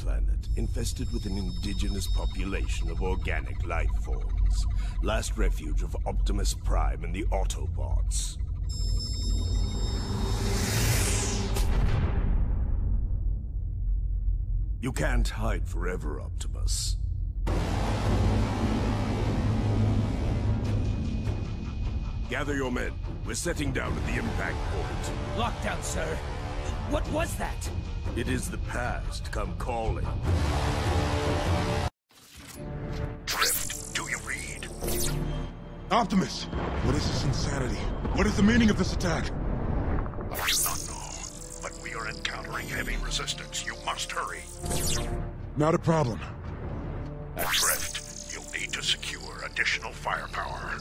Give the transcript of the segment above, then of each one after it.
planet, infested with an indigenous population of organic life forms. Last refuge of Optimus Prime and the Autobots. You can't hide forever, Optimus. Gather your men. We're setting down at the impact point. Lockdown, sir. What was that? It is the past come calling. Drift, do you read? Optimus! What is this insanity? What is the meaning of this attack? I do not know, but we are encountering heavy resistance. You must hurry. Not a problem. At Drift, you'll need to secure additional firepower.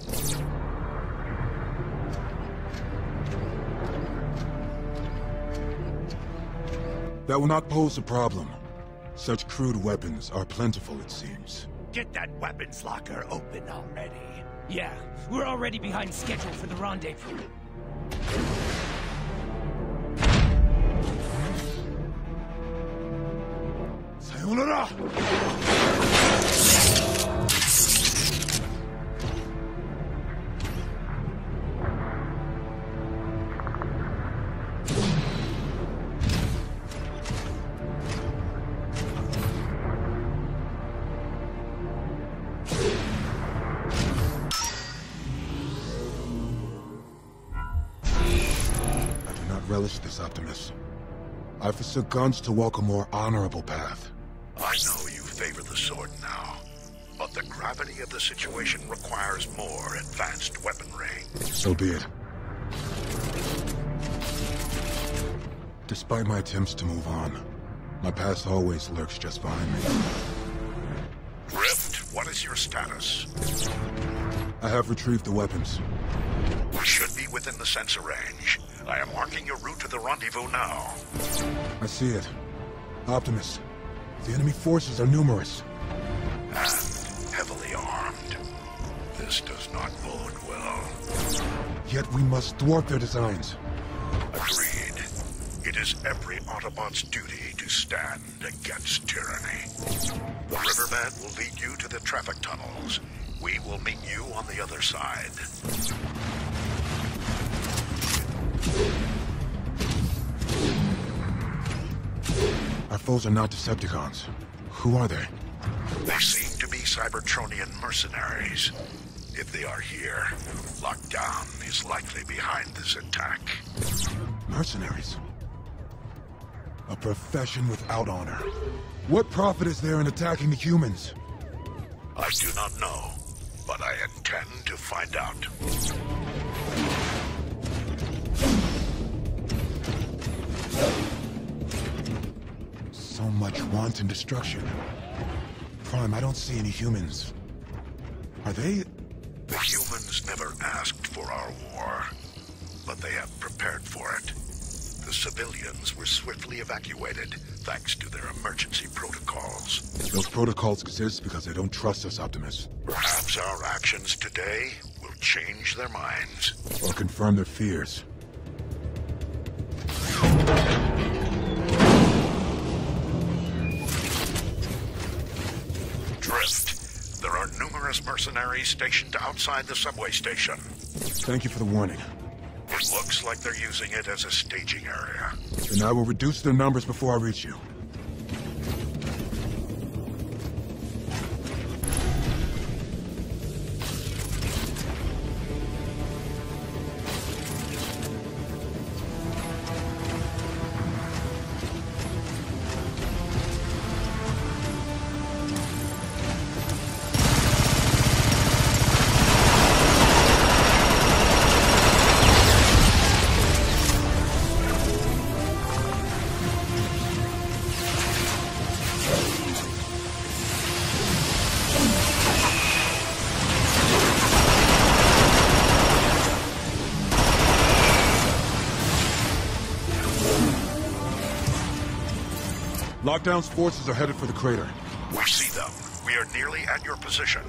That will not pose a problem. Such crude weapons are plentiful, it seems. Get that weapons locker open already. Yeah, we're already behind schedule for the rendezvous. Sayonara! Relish this, Optimus. I forsook guns to walk a more honorable path. I know you favor the sword now, but the gravity of the situation requires more advanced weaponry. So be it. Despite my attempts to move on, my past always lurks just behind me. Drift, what is your status? I have retrieved the weapons. We should be within the sensor range. I am marking your route to the rendezvous now. I see it. Optimus, the enemy forces are numerous. And heavily armed. This does not bode well. Yet we must thwart their designs. Agreed. It is every Autobot's duty to stand against tyranny. The riverbed will lead you to the traffic tunnels. We will meet you on the other side. Our foes are not Decepticons. Who are they? They seem to be Cybertronian mercenaries. If they are here, Lockdown is likely behind this attack. Mercenaries? A profession without honor. What profit is there in attacking the humans? I do not know, but I intend to find out. So much wanton destruction. Prime, I don't see any humans. Are they... The humans never asked for our war, but they have prepared for it. The civilians were swiftly evacuated, thanks to their emergency protocols. Those protocols exist because they don't trust us, Optimus. Perhaps our actions today will change their minds. Or confirm their fears. Drift. There are numerous mercenaries stationed outside the subway station. Thank you for the warning. It looks like they're using it as a staging area. Then I will reduce their numbers before I reach you. Lockdown's forces are headed for the crater. We see them. We are nearly at your position.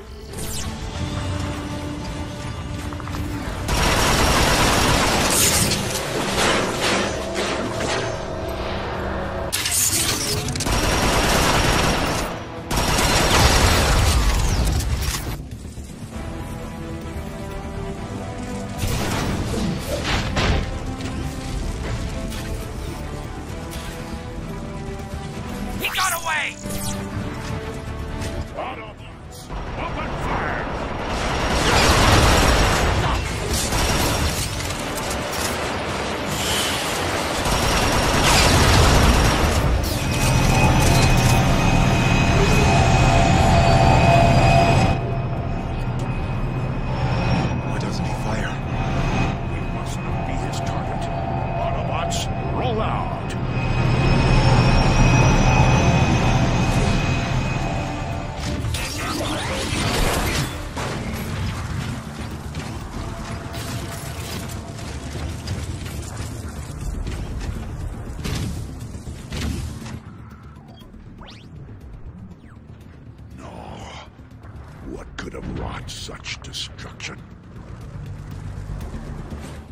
What could have wrought such destruction?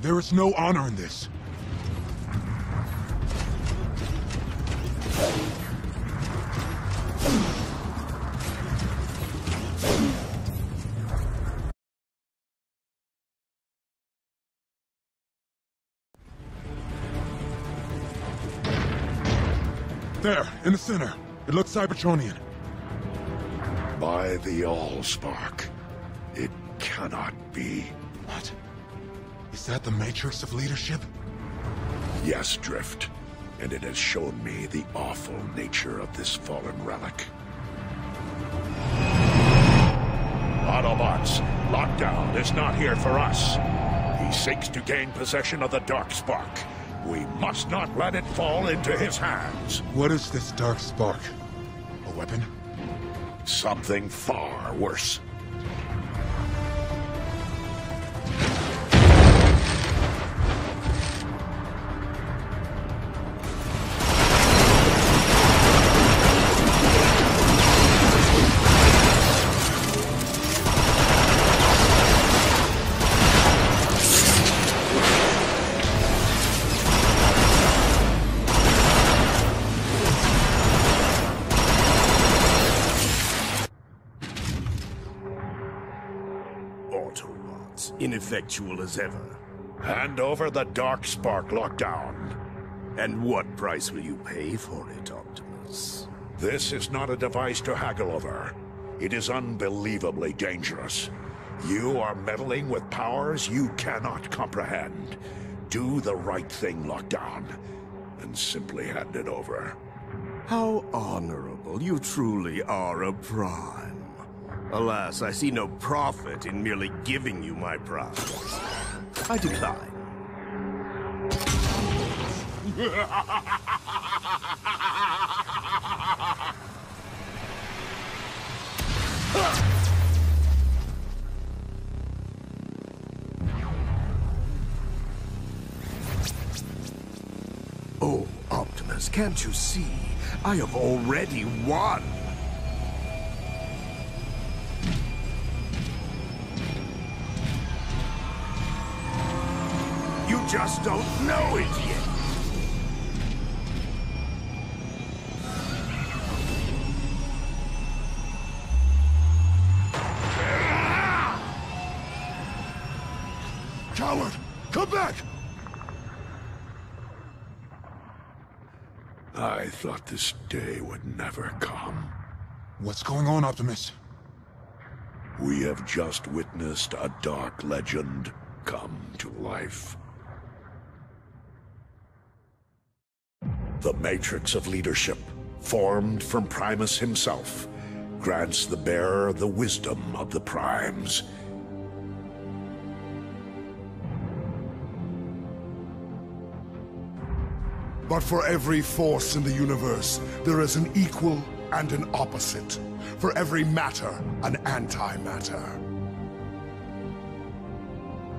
There is no honor in this. There, in the center. It looks Cybertronian. By the Allspark, it cannot be. What? Is that the matrix of leadership? Yes, Drift. And it has shown me the awful nature of this fallen relic. Autobots, lockdown is not here for us. He seeks to gain possession of the Darkspark. We must not let it fall into his hands. What is this Darkspark? A weapon? Something far worse. Autobots, ineffectual as ever. Hand over the Darkspark lockdown. And what price will you pay for it, Optimus? This is not a device to haggle over. It is unbelievably dangerous. You are meddling with powers you cannot comprehend. Do the right thing, Lockdown, and simply hand it over. How honorable. You truly are a prime. Alas, I see no profit in merely giving you my prize. I decline. Oh, Optimus, can't you see? I have already won! You just don't know it yet! Coward! Come back! I thought this day would never come. What's going on, Optimus? We have just witnessed a dark legend come to life. The Matrix of Leadership, formed from Primus himself, grants the bearer the wisdom of the Primes. But for every force in the universe, there is an equal and an opposite. For every matter, an antimatter.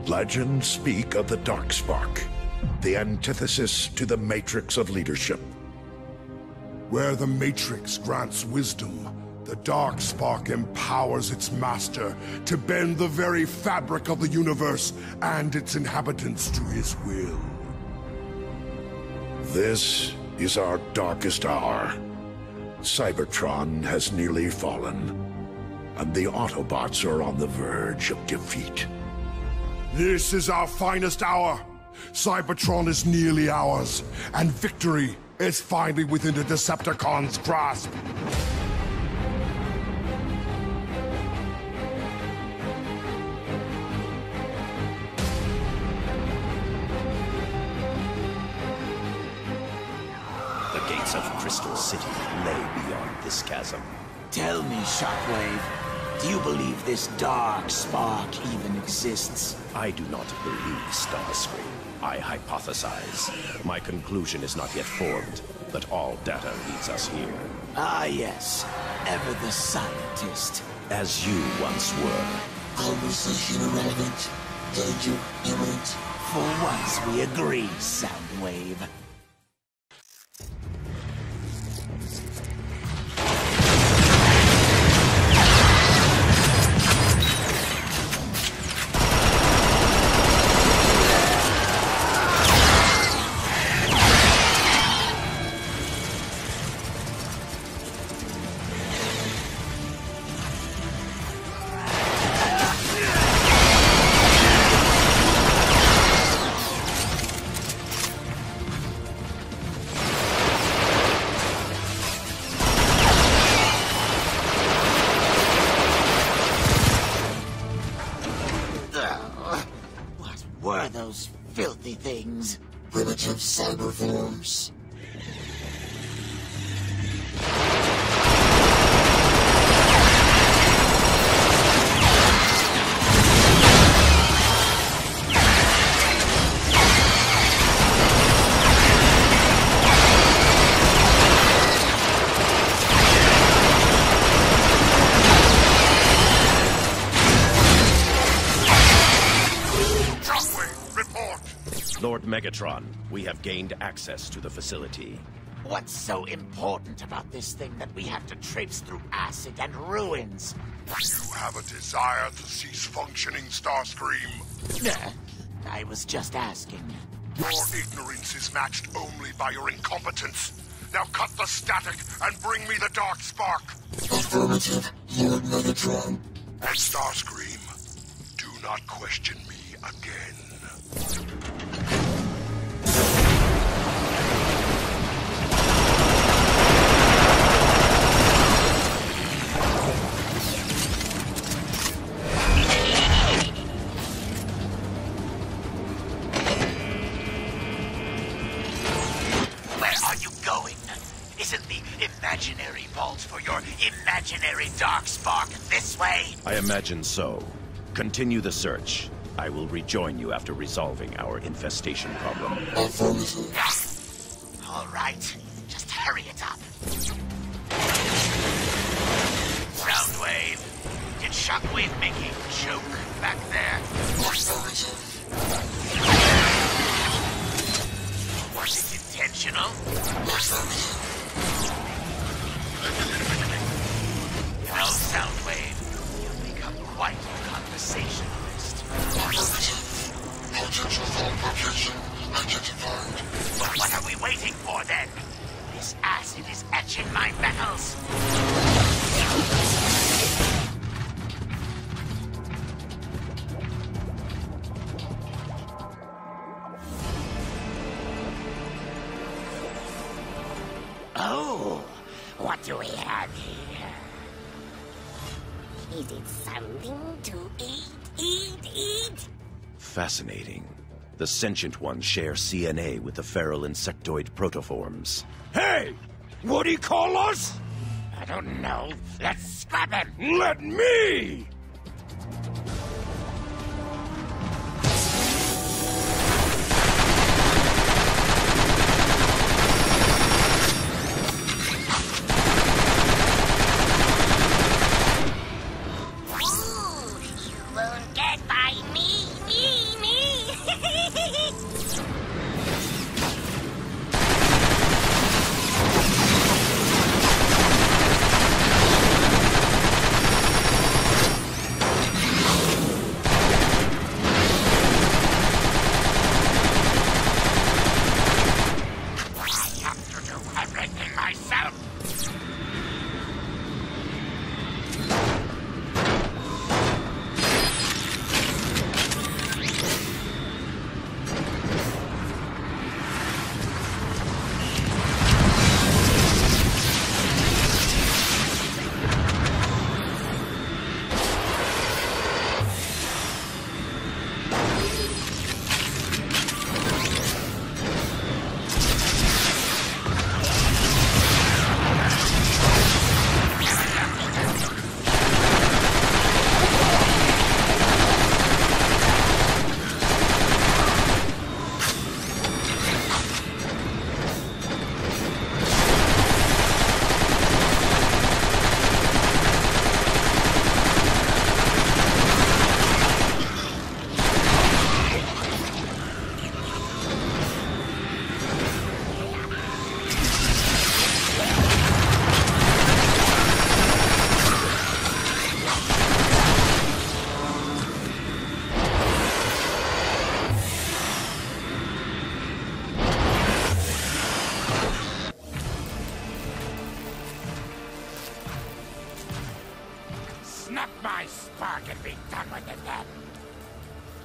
Legends speak of the Darkspark, the antithesis to the Matrix of Leadership. Where the Matrix grants wisdom, the Darkspark empowers its master to bend the very fabric of the universe and its inhabitants to his will. This is our darkest hour. Cybertron has nearly fallen, and the Autobots are on the verge of defeat. This is our finest hour. Cybertron is nearly ours, and victory is finally within the Decepticons' grasp. The gates of Crystal City lay beyond this chasm. Tell me, Shockwave, do you believe this dark spark even exists? I do not believe Starscream. I hypothesize. My conclusion is not yet formed, but all data leads us here. Ah, yes. Ever the scientist. As you once were. Conversation irrelevant. Danger imminent. For once we agree, Soundwave. are those filthy things? Primitive cyber forms. Lord Megatron, we have gained access to the facility. What's so important about this thing that we have to traipse through acid and ruins? You have a desire to cease functioning, Starscream? I was just asking. Your ignorance is matched only by your incompetence. Now cut the static and bring me the dark spark. Affirmative, Lord Megatron. And Starscream, do not question me again. Imaginary vault for your imaginary dark spark this way? I imagine so. Continue the search. I will rejoin you after resolving our infestation problem. Affirmative. All right, just hurry it up. Soundwave, did Shockwave make a joke back there? Affirmative. Was it intentional? Affirmative. Well, Soundwave, you've become quite a conversationalist. Affirmative. Potential thought location identified. But what are we waiting for then? This acid is etching my metals. Oh, what do we have here? Is it something to eat? Fascinating. The sentient ones share CNA with the feral insectoid protoforms. Hey! What do you call us? I don't know. Let's scrap him! Let me!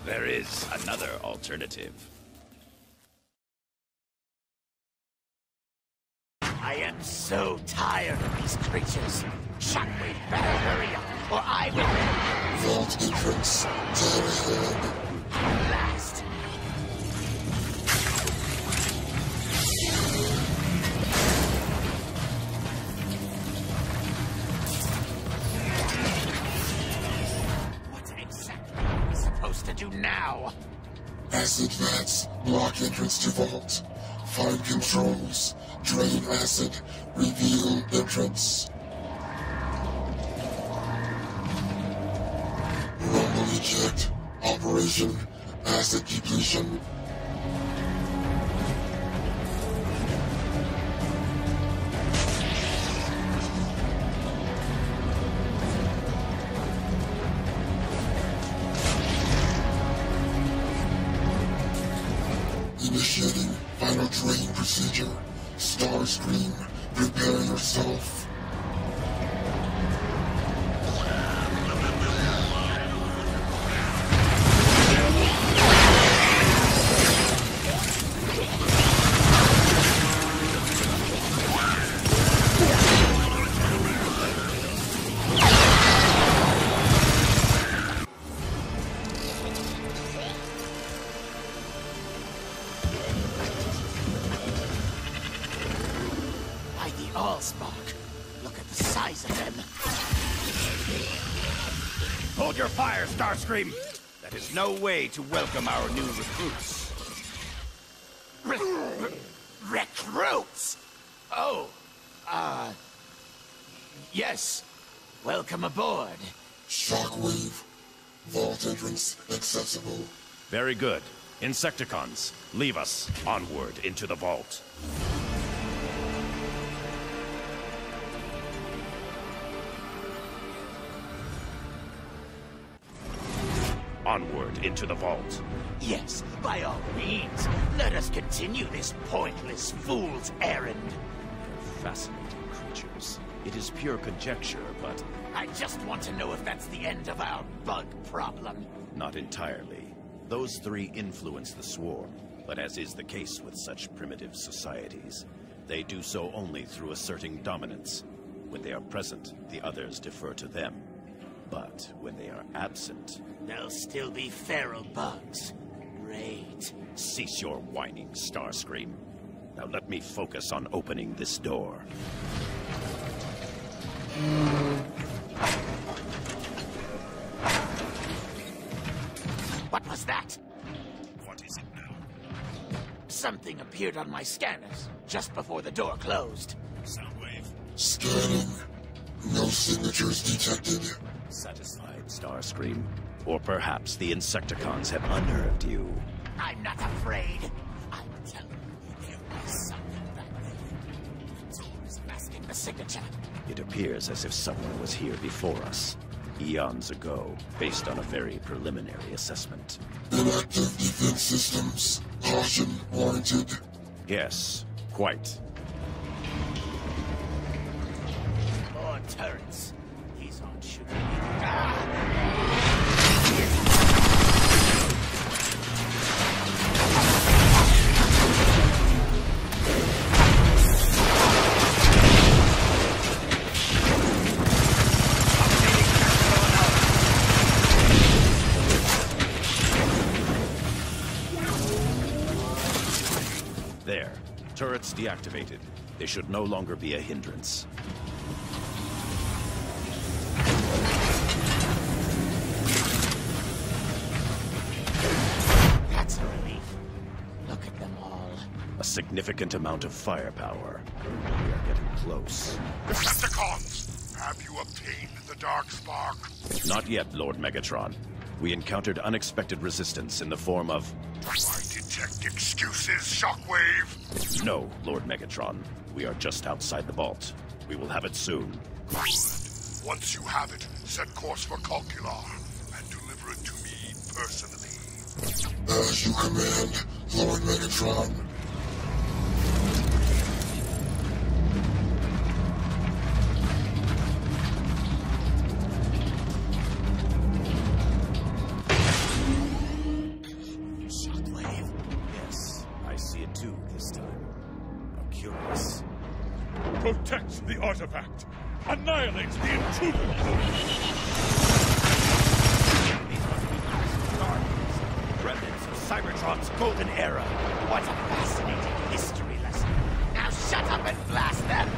There is another alternative. I am so tired of these creatures. Shockwave better hurry up, or I will... Vault entrance. Very hard. At last, to do now? Acid vats block entrance to vault. Find controls. Drain acid. Reveal entrance. Rumble eject. Operation. Acid depletion. Initiating final drain procedure. Starscream, prepare yourself. Allspark. Look at the size of them. Hold your fire, Starscream! That is no way to welcome our new recruits. Recruits? Oh, yes. Welcome aboard. Shockwave. Vault entrance accessible. Very good. Insecticons, leave us. Onward into the vault. Onward into the vault. Yes, by all means. Let us continue this pointless fool's errand. They're fascinating creatures. It is pure conjecture, but... I just want to know if that's the end of our bug problem. Not entirely. Those three influence the swarm, but as is the case with such primitive societies, they do so only through asserting dominance. When they are present, the others defer to them. But when they are absent... There'll still be feral bugs. Great. Cease your whining, Starscream. Now let me focus on opening this door. What was that? What is it now? Something appeared on my scanners, just before the door closed. Soundwave. Scanning. No signatures detected. Satisfied, Starscream? Or perhaps the Insecticons have unnerved you. I'm not afraid. I'm telling you, there was something back there. The door's masking the signature. It appears as if someone was here before us, eons ago, based on a very preliminary assessment. Inactive defense systems. Caution warranted. Yes, quite. More turrets. These aren't shooting me. There. Turrets deactivated. They should no longer be a hindrance. That's a relief. Look at them all. A significant amount of firepower. We are getting close. Decepticons! Have you obtained the Dark Spark? Not yet, Lord Megatron. We encountered unexpected resistance in the form of... I detect excuses, Shockwave! No, Lord Megatron. We are just outside the vault. We will have it soon. Good. Once you have it, set course for 𝑾𝒂𝒓𝒔 and deliver it to me personally. As you command, Lord Megatron. Shockwave. Yes, I see it too this time. How curious. Protect the artifact! Annihilate the intruders! These must be crystal guardians. Remnants of Cybertron's golden era. What a fascinating history lesson. Now shut up and blast them!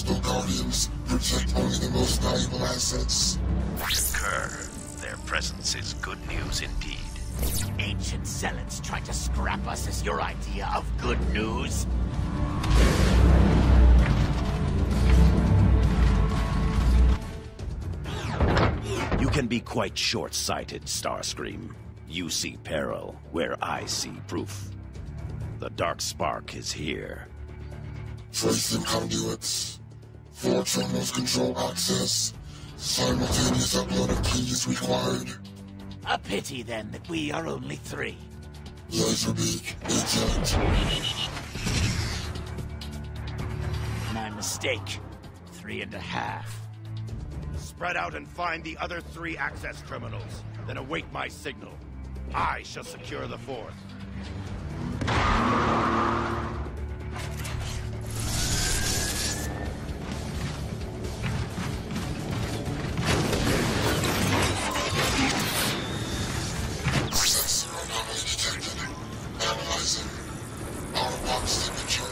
Hostile guardians protect only the most valuable assets. Concur. Their presence is good news indeed. Ancient zealots trying to scrap us is your idea of good news? You can be quite short-sighted, Starscream. You see peril where I see proof. The Dark Spark is here. Tracing conduits. 4 terminals control access. Simultaneous upload of keys required. A pity, then, that we are only 3. Laserbeak, eject. My mistake. 3.5. Spread out and find the other 3 access terminals. Then await my signal. I shall secure the 4th. Sensor anomaly detected. Analyzing. Out-of-box signature.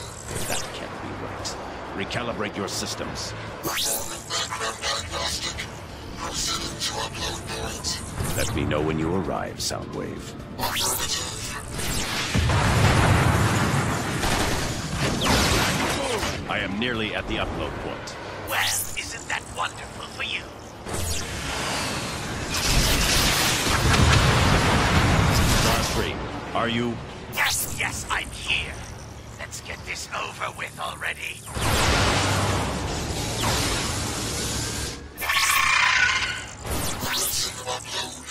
That can't be right. Recalibrate your systems. Performing background diagnostic. Proceeding to upload point. Let me know when you arrive, Soundwave. Affirmative. I am nearly at the upload point. Well, isn't that wonderful for you? Starscream, are you... Yes, I'm here. Let's get this over with already. Commencing upload.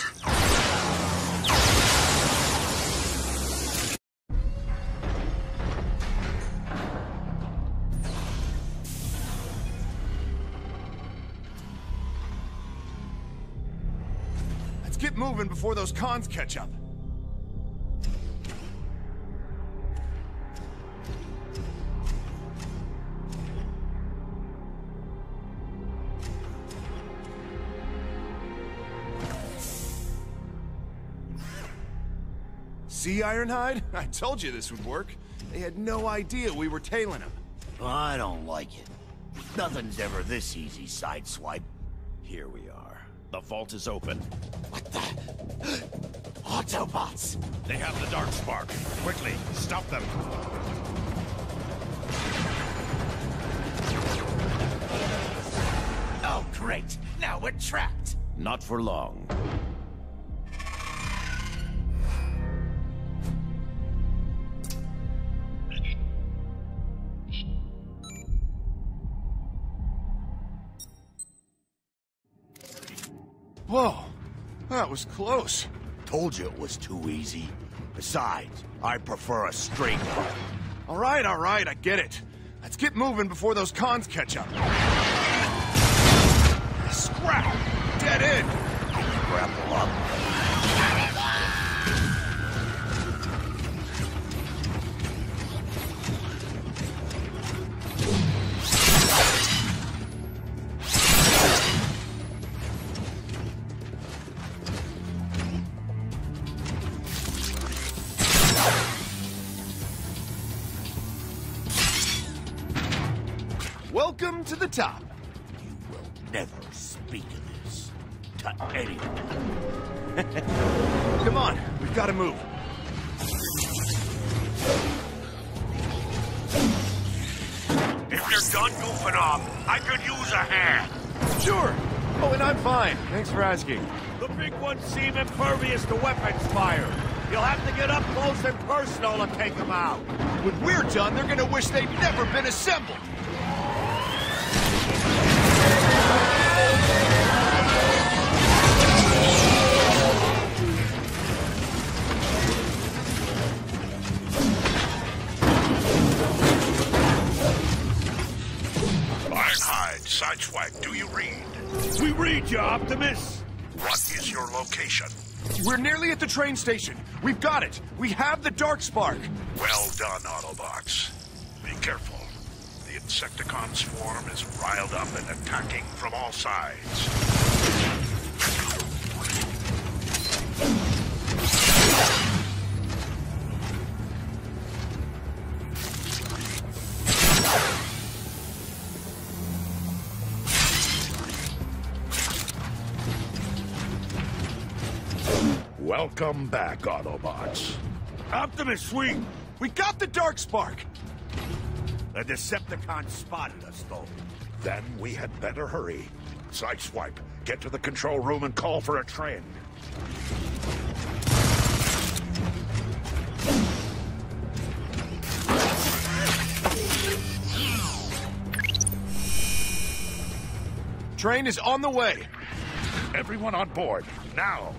Let's get moving before those cons catch up. See, Ironhide? I told you this would work. They had no idea we were tailing them. I don't like it. Nothing's ever this easy, Sideswipe. Here we are. The vault is open. What the? Autobots! They have the Dark Spark. Quickly, stop them. Oh, great. Now we're trapped. Not for long. Whoa, that was close. Told you it was too easy. Besides, I prefer a straight run. All right, I get it. Let's get moving before those cons catch up. Scrap! Dead end! Grapple up. Welcome to the top. You will never speak of this to anyone. Come on, we've got to move. If you're done goofing off, I could use a hand. Sure. Oh, and I'm fine. Thanks for asking. The big ones seem impervious to weapons fire. You'll have to get up close and personal to take them out. When we're done, they're gonna wish they'd never been assembled. Ironhide, Sideswipe, do you read? We read you, Optimus. What is your location? We're nearly at the train station. We've got it. We have the Dark Spark. Well done, Autobots. Be careful. The Insecticon swarm is riled up and attacking from all sides. Welcome back, Autobots. Optimus, we got the Darkspark! The Decepticons spotted us, though. Then we had better hurry. Sideswipe, get to the control room and call for a train. Train is on the way. Everyone on board, now.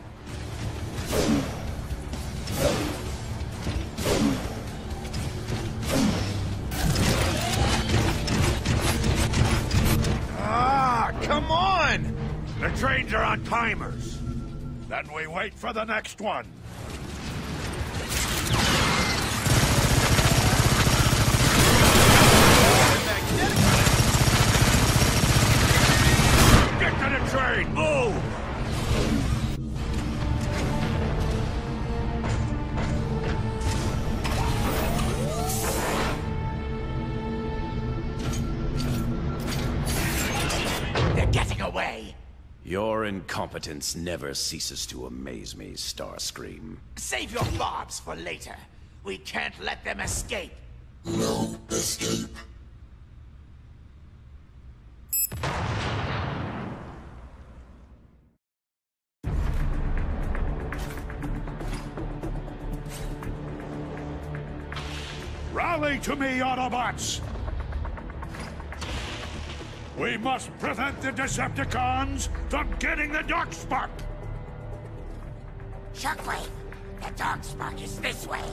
Come on! The trains are on timers. Then we wait for the next one. Get to the train! Move! Away. Your incompetence never ceases to amaze me, Starscream. Save your barbs for later. We can't let them escape. No escape. Rally to me, Autobots! We must prevent the Decepticons from getting the Darkspark! Shockwave, the Darkspark is this way.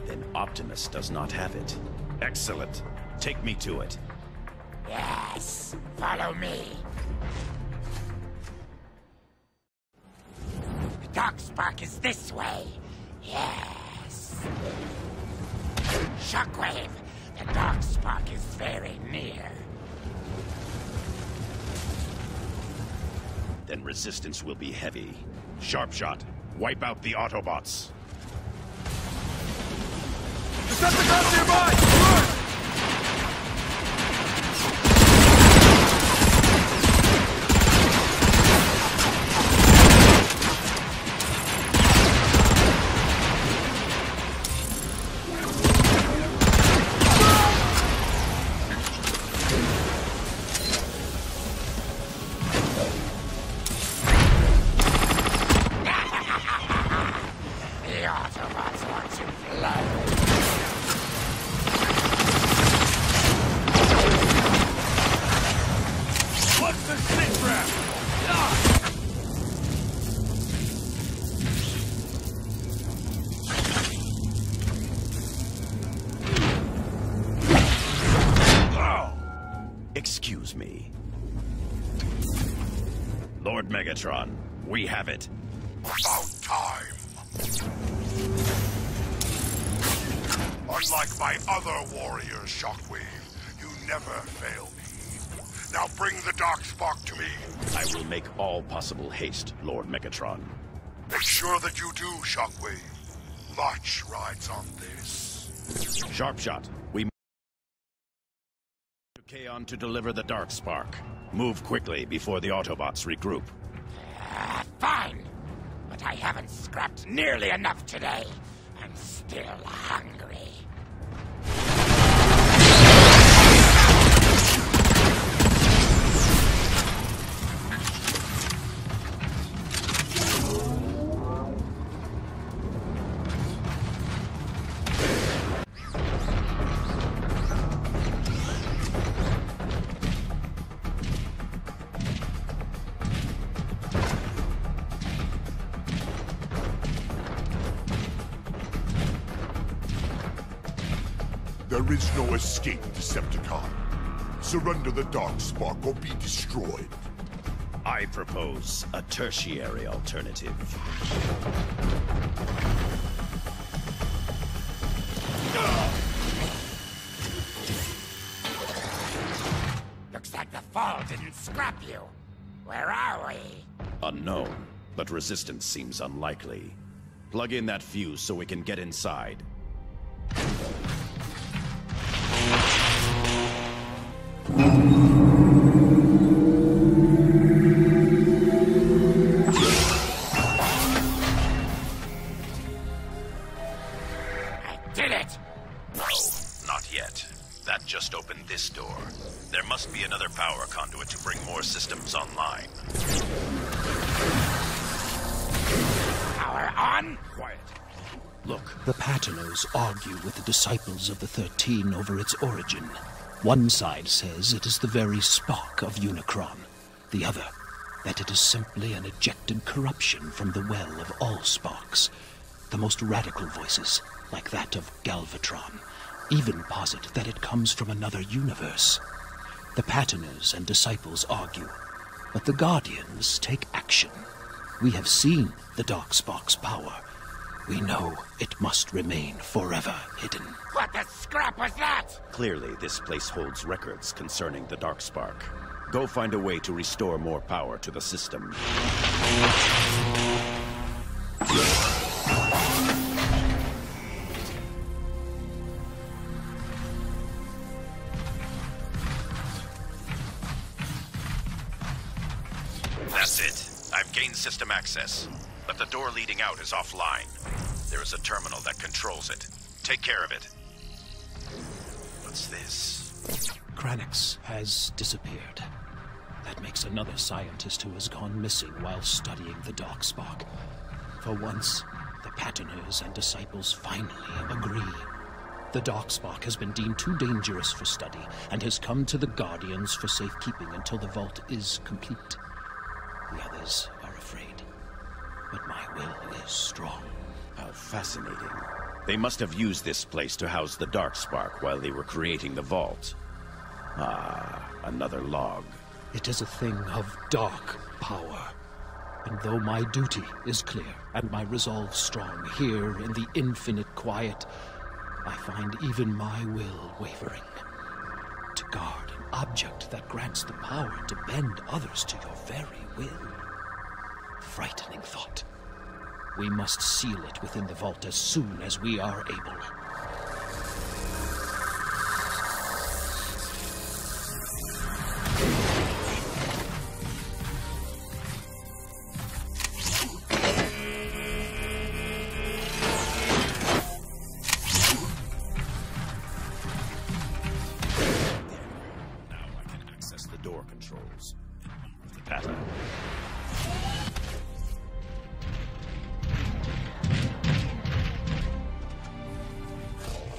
Then Optimus does not have it. Excellent. Take me to it. Yes, follow me. The Darkspark is this way. Yes. Shockwave, the Darkspark is very near. Then resistance will be heavy. Sharpshot, wipe out the Autobots. Decepticons nearby! Excuse me. Lord Megatron, we have it. About time. Unlike my other warriors, Shockwave, you never fail me. Now bring the Darkspark to me. I will make all possible haste, Lord Megatron. Make sure that you do, Shockwave. Much rides on this. Sharpshot, we to Kaon to deliver the Darkspark. Move quickly before the Autobots regroup. Fine. But I haven't scrapped nearly enough today. I'm still hungry. There is no escape, Decepticon. Surrender the Darkspark or be destroyed. I propose a tertiary alternative. Looks like the fall didn't scrap you. Where are we? Unknown, but resistance seems unlikely. Plug in that fuse so we can get inside. must be another power conduit to bring more systems online. Power on? Quiet. Look, the Patterners argue with the disciples of the 13 over its origin. One side says it is the very Spock of Unicron. The other, that it is simply an ejected corruption from the well of all Spocks. The most radical voices, like that of Galvatron, even posit that it comes from another universe. The Patterners and disciples argue, but the Guardians take action. We have seen the Dark Spock's power. We know it must remain forever hidden. What the scrap was that? Clearly, this place holds records concerning the Dark Spark. Go find a way to restore more power to the system. That's it. I've gained system access, but the door leading out is offline. There is a terminal that controls it. Take care of it. What's this? Kranix has disappeared. That makes another scientist who has gone missing while studying the Dark Spark. For once, the Patterners and disciples finally agree. The Dark Spark has been deemed too dangerous for study and has come to the Guardians for safekeeping until the vault is complete. The others are afraid, but my will is strong. How fascinating. They must have used this place to house the Dark Spark while they were creating the vault. Ah, another log. It is a thing of dark power. And though my duty is clear and my resolve strong here in the infinite quiet, I find even my will wavering. To guard an object that grants the power to bend others to your very will. Frightening thought. We must seal it within the vault as soon as we are able.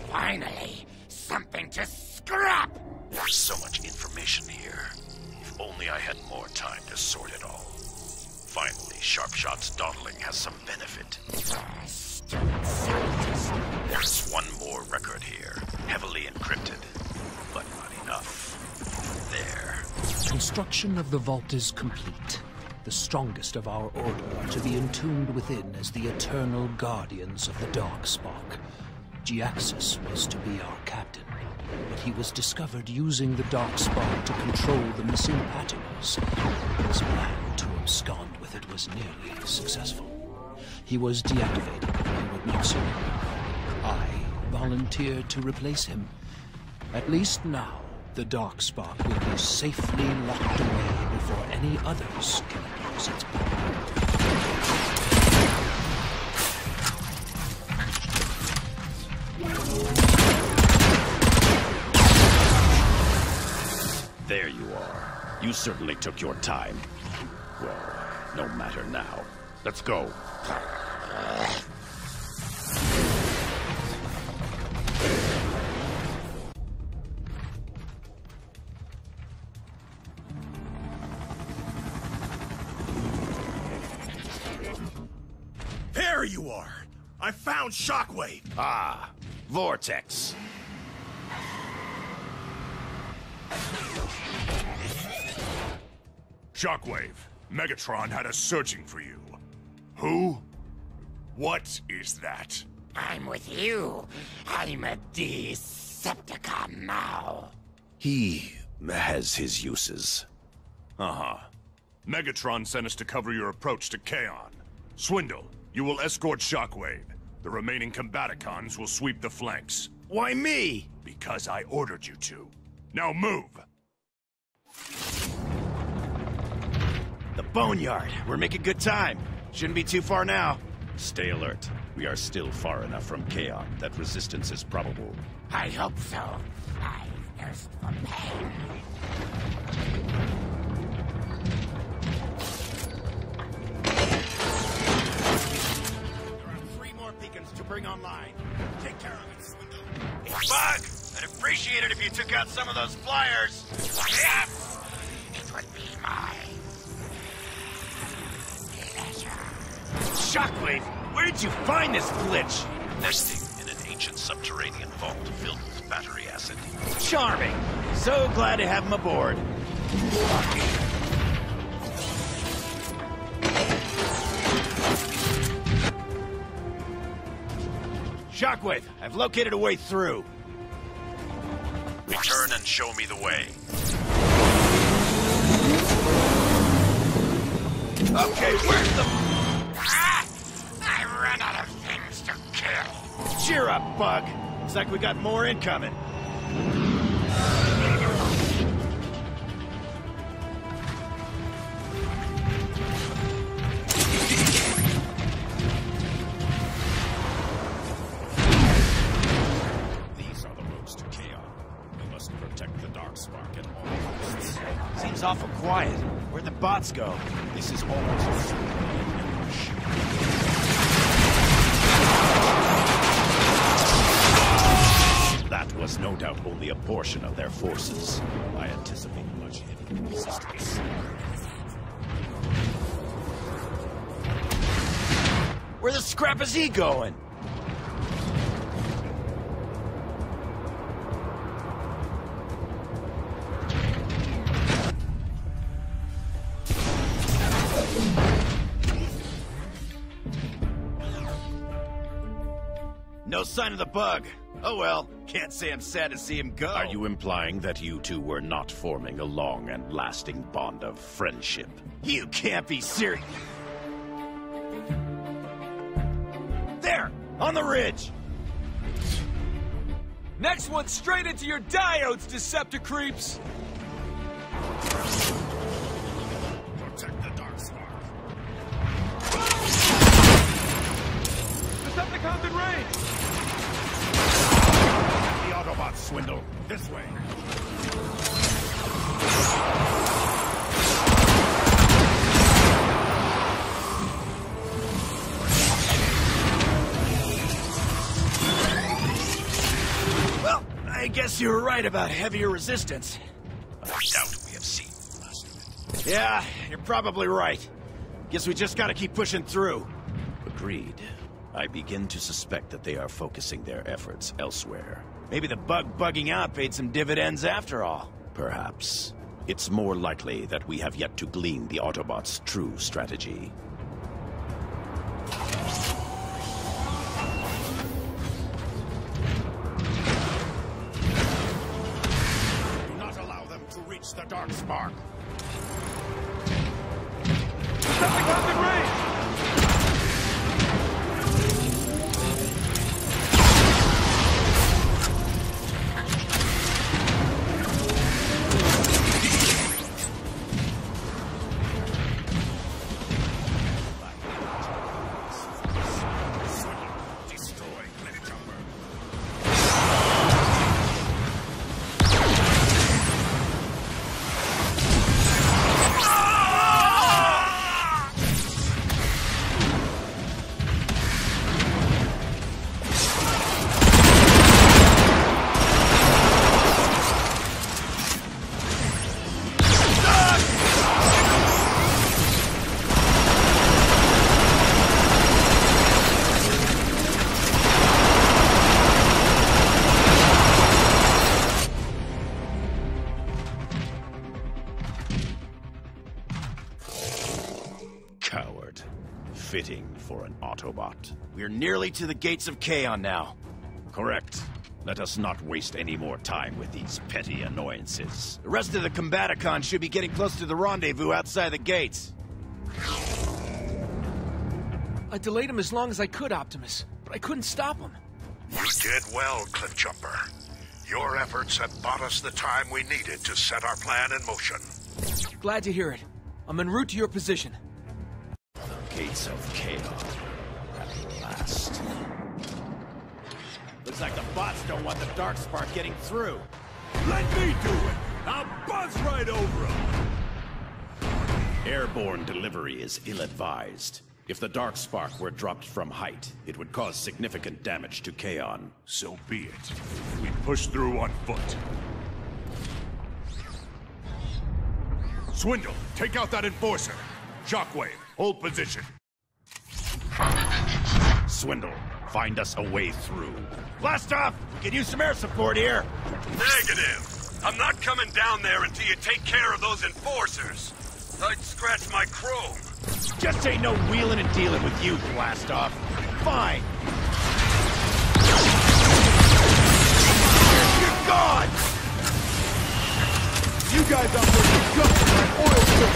Finally, something to scrap! There's so much information here. If only I had more time to sort it all. Finally, Sharpshot's dawdling has some benefit. Stupid scientist. There's one more record here, heavily encrypted, but not enough. There. Construction of the vault is complete. The strongest of our order are to be entombed within as the eternal guardians of the Dark Spark. 𝒂𝒓𝒔 was to be our captain, but he was discovered using the Dark Spark to control the missing Patterners. His plan to abscond with it was nearly successful. He was deactivated, but he would not surrender. I volunteered to replace him. At least now, the Dark Spark will be safely locked away before any others can abuse its power. There you are. You certainly took your time. Well, no matter now. Let's go. There you are! I found Shockwave! Ah, Vortex. Shockwave, Megatron had us searching for you. Who? What is that? I'm with you. I'm a Decepticon now. He has his uses. Uh-huh. Megatron sent us to cover your approach to Kaon. Swindle, you will escort Shockwave. The remaining Combaticons will sweep the flanks. Why me? Because I ordered you to. Now move! The Boneyard. We're making good time. Shouldn't be too far now. Stay alert. We are still far enough from Kaon that resistance is probable. I hope so. 5 thirst for pain. There are 3 more beacons to bring online. Take care of it, Swindle. Bug! I'd appreciate it if you took out some of those flyers. Yes! It would be my pleasure. Shockwave, where did you find this glitch? Nesting in an ancient subterranean vault filled with battery acid. Charming. So glad to have him aboard. Shockwave, I've located a way through. Return and show me the way. Okay, where's the... Ah! I run out of things to kill. Cheer up, Bug. Looks like we got more incoming. These are the roads to Chaos. We must protect the Darkspark at all costs. Seems awful quiet. Where'd the bots go? This is almost a ambush. That was no doubt only a portion of their forces. I anticipate much heavy resistance. Where the scrap is he going? No sign of the bug. Oh well, can't say I'm sad to see him go. Are you implying that you two were not forming a long and lasting bond of friendship? You can't be serious. There! On the ridge! Next one straight into your diodes, Decepticreeps! Protect the Darkspark. Decepticons in range! The Autobots, Swindle. This way. Well, I guess you were right about heavier resistance. I doubt we have seen the last of it. Yeah, you're probably right. Guess we just gotta keep pushing through. Agreed. I begin to suspect that they are focusing their efforts elsewhere. Maybe the bug bugging out paid some dividends after all. Perhaps. It's more likely that we have yet to glean the Autobots' true strategy. Do not allow them to reach the Darkspark. Decepticons in range! Coward. Fitting for an Autobot. We're nearly to the gates of Chaos now. Correct. Let us not waste any more time with these petty annoyances. The rest of the Combaticons should be getting close to the rendezvous outside the gates. I delayed him as long as I could, Optimus, but I couldn't stop him. You did well, Cliffjumper. Your efforts have bought us the time we needed to set our plan in motion. Glad to hear it. I'm en route to your position. The gates of Chaos. At last. Looks like the bots don't want the Darkspark getting through. Let me do it! I'll buzz right over him! Airborne delivery is ill-advised. If the dark spark were dropped from height, it would cause significant damage to Kaon. So be it. We push through on foot. Swindle, take out that enforcer. Shockwave, hold position. Swindle, find us a way through. Blast off! We can use some air support here. Negative. I'm not coming down there until you take care of those enforcers. I'd scratch my chrome. Just ain't no wheeling and dealing with you, Blast off. Fine. You're gone! You guys out there are just like oil spill.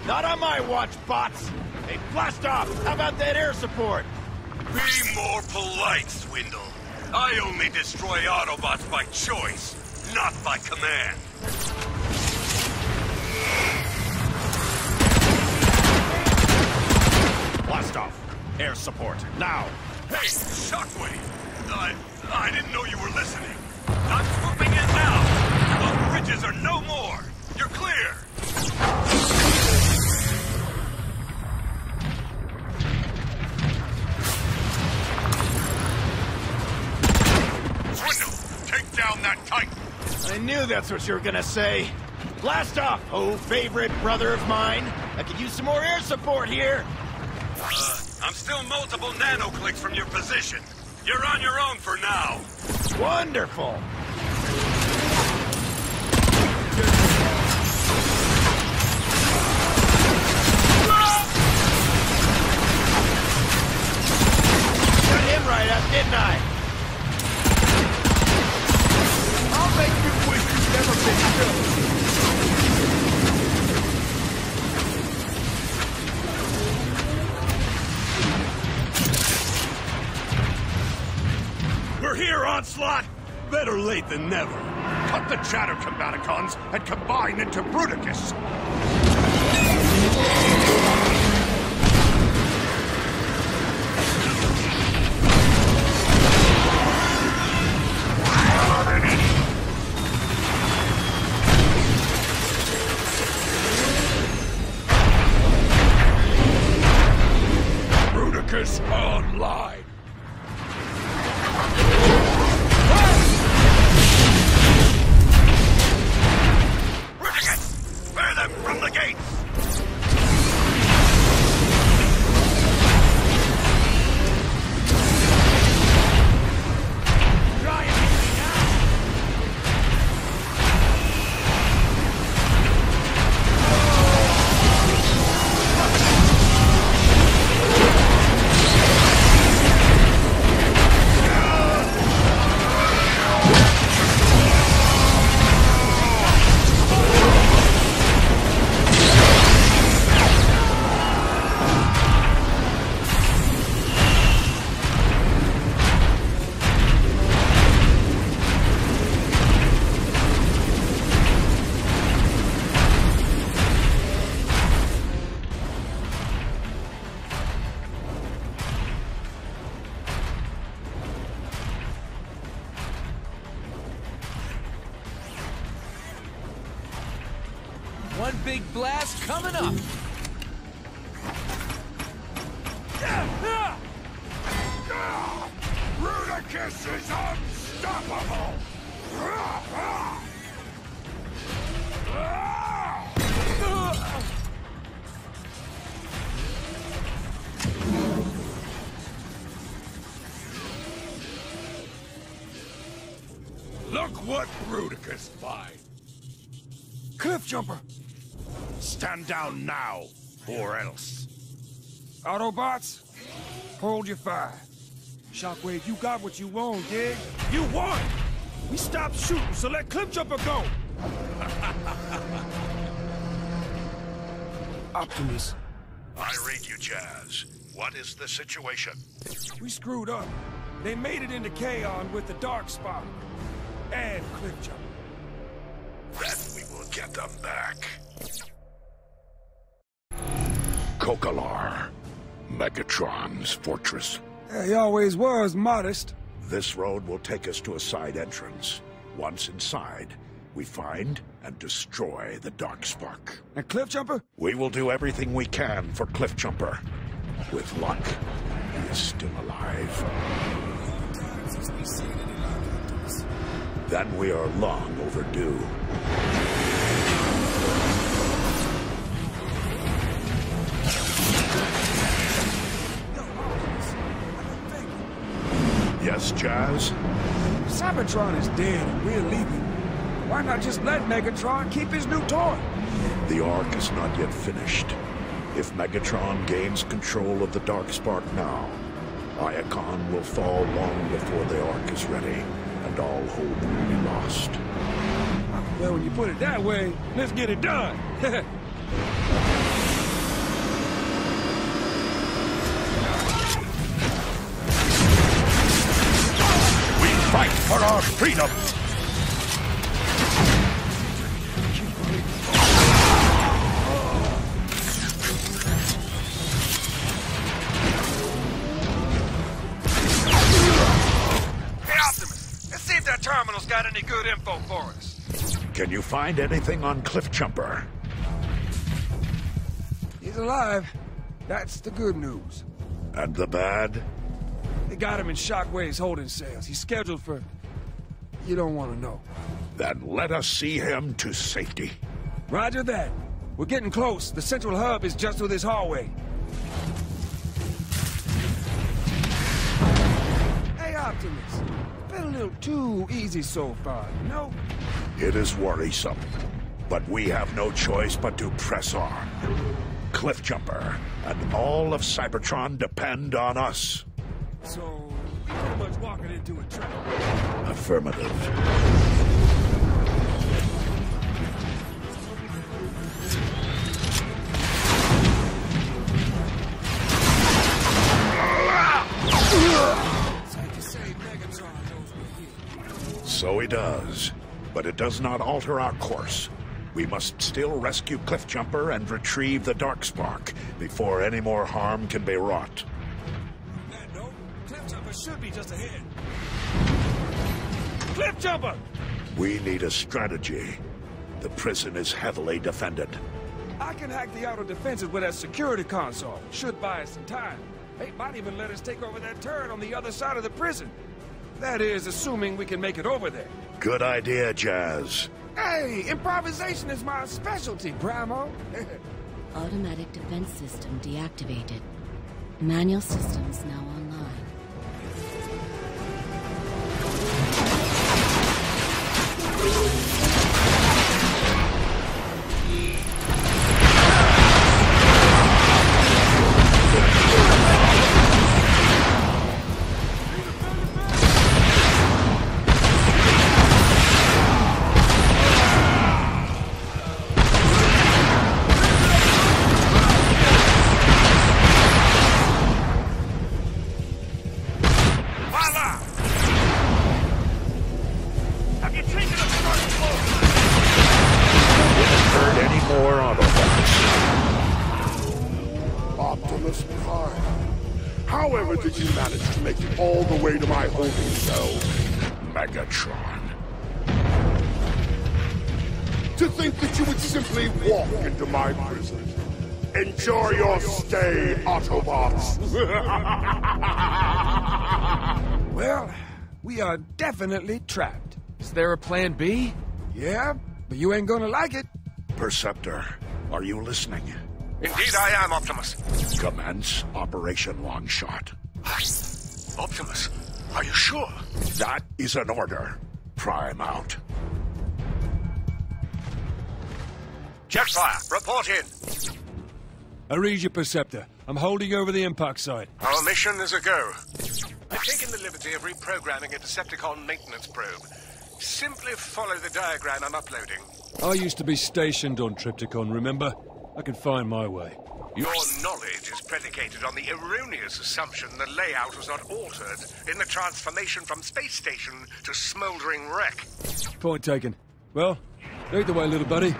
Not on my watch, bots! Hey, blast off! How about that air support? Be more polite, Swindle. I only destroy Autobots by choice, not by command. Blast off! Air support, now! Hey, Shockwave! I didn't know you were listening. I'm swooping in now! Those bridges are no more! You're clear! Down that Titan! I knew that's what you were gonna say. Blast off, oh favorite brother of mine. I could use some more air support here. I'm still multiple nanoclicks from your position. You're on your own for now. Wonderful. Got him right up, didn't I? I'll make you wish you'd never been killed. We're here, Onslaught! Better late than never. Cut the chatter, Combaticons, and combine into 𝑏ruticus! 𝑏ruticus online! Bear them from the gates! Try and hit me now! One big blast coming up. 𝑏ruticus is unstoppable! Look what 𝑏ruticus finds! Cliff Jumper! Stand down now, or else. Autobots, hold your fire. Shockwave, you got what you want, dig? You won! We stopped shooting, so let Cliff Jumper go! Optimus. I read you, Jazz. What is the situation? We screwed up. They made it into Kaon with the dark spark. And Cliff Jumper. Then we will get them back. 𝑾𝒂𝒓𝒔, Megatron's fortress. Yeah, he always was modest. This road will take us to a side entrance. Once inside, we find and destroy the Darkspark. And Cliffjumper? We will do everything we can for Cliffjumper. With luck, he is still alive. Then we are long overdue. Yes, Jazz? Cybertron is dead and we're leaving. Why not just let Megatron keep his new toy? The arc is not yet finished. If Megatron gains control of the Darkspark now, Aᴄᴛɪᴏ will fall long before the arc is ready, and all hope will be lost. Well, when you put it that way, let's get it done. Fight for our freedom! Hey, Optimus! Let's see if that terminal's got any good info for us. Can you find anything on Cliffjumper? He's alive. That's the good news. And the bad? They got him in Shockwave's holding cells. He's scheduled for... You don't want to know. Then let us see him to safety. Roger that. We're getting close. The central hub is just through this hallway. Hey, Optimus. Been a little too easy so far, you know? It is worrisome, but we have no choice but to press on. Cliffjumper and all of Cybertron depend on us. So, we pretty much walking into a trap. Affirmative. So he does, but it does not alter our course. We must still rescue Cliffjumper and retrieve the Darkspark before any more harm can be wrought. Cliffjumper should be just ahead. Cliffjumper! We need a strategy. The prison is heavily defended. I can hack the outer defenses with that security console. Should buy us some time. They might even let us take over that turret on the other side of the prison. That is, assuming we can make it over there. Good idea, Jazz. Hey, improvisation is my specialty, Primo. Automatic defense system deactivated. Manual systems now online. Optimus Prime. However did you manage to make it all the way to my holding cell? Megatron. To think that you would simply walk into my prison. Enjoy your stay, Autobots. Well, we are definitely trapped. Is there a plan B? Yeah, but you ain't gonna like it. Perceptor, are you listening? Indeed I am, Optimus. Commence Operation Longshot. Optimus, are you sure? That is an order. Prime out. Jetfire, report in. I read you, Perceptor. I'm holding over the impact site. Our mission is a go. I've taken the liberty of reprogramming a Decepticon maintenance probe. Simply follow the diagram I'm uploading. I used to be stationed on Trypticon, remember? I can find my way. Your knowledge is predicated on the erroneous assumption the layout was not altered in the transformation from space station to smoldering wreck. Point taken. Well, lead the way, little buddy.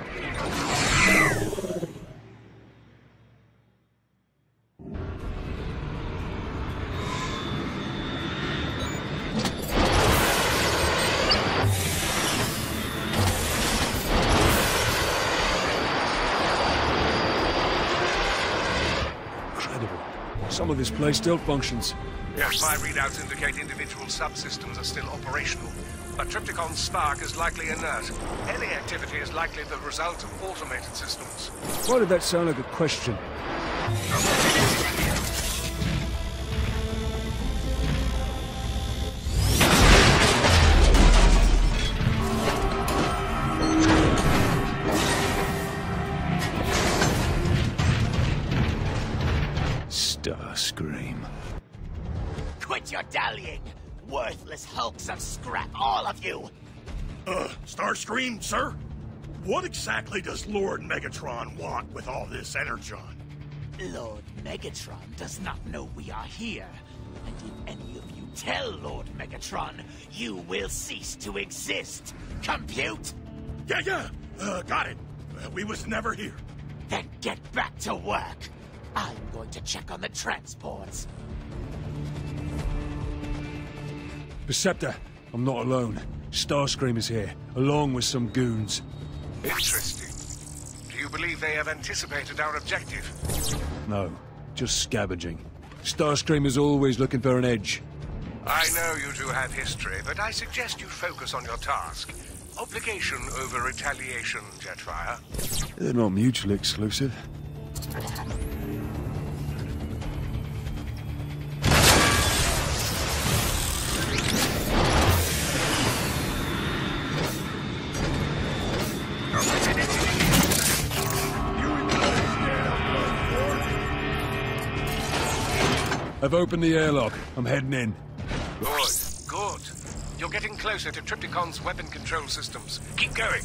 of this place still functions. Yes, my readouts indicate individual subsystems are still operational. But 𝑾𝒂𝒓𝒔 is likely inert. Any activity is likely the result of automated systems. Why did that sound like a question? Starscream. Quit your dallying! Worthless hulks of scrap, all of you! Starscream, sir? What exactly does Lord Megatron want with all this energon? Lord Megatron does not know we are here. And if any of you tell Lord Megatron, you will cease to exist. Compute? Yeah, got it. We was never here. Then get back to work. I'm going to check on the transports. 𝒂𝒓𝒅, I'm not alone. Starscream is here, along with some goons. Interesting. Do you believe they have anticipated our objective? No, just scavenging. Starscream is always looking for an edge. I know you two have history, but I suggest you focus on your task. Obligation over retaliation, Jetfire. They're not mutually exclusive. I've opened the airlock. I'm heading in. Good. You're getting closer to Trypticon's weapon control systems. Keep going.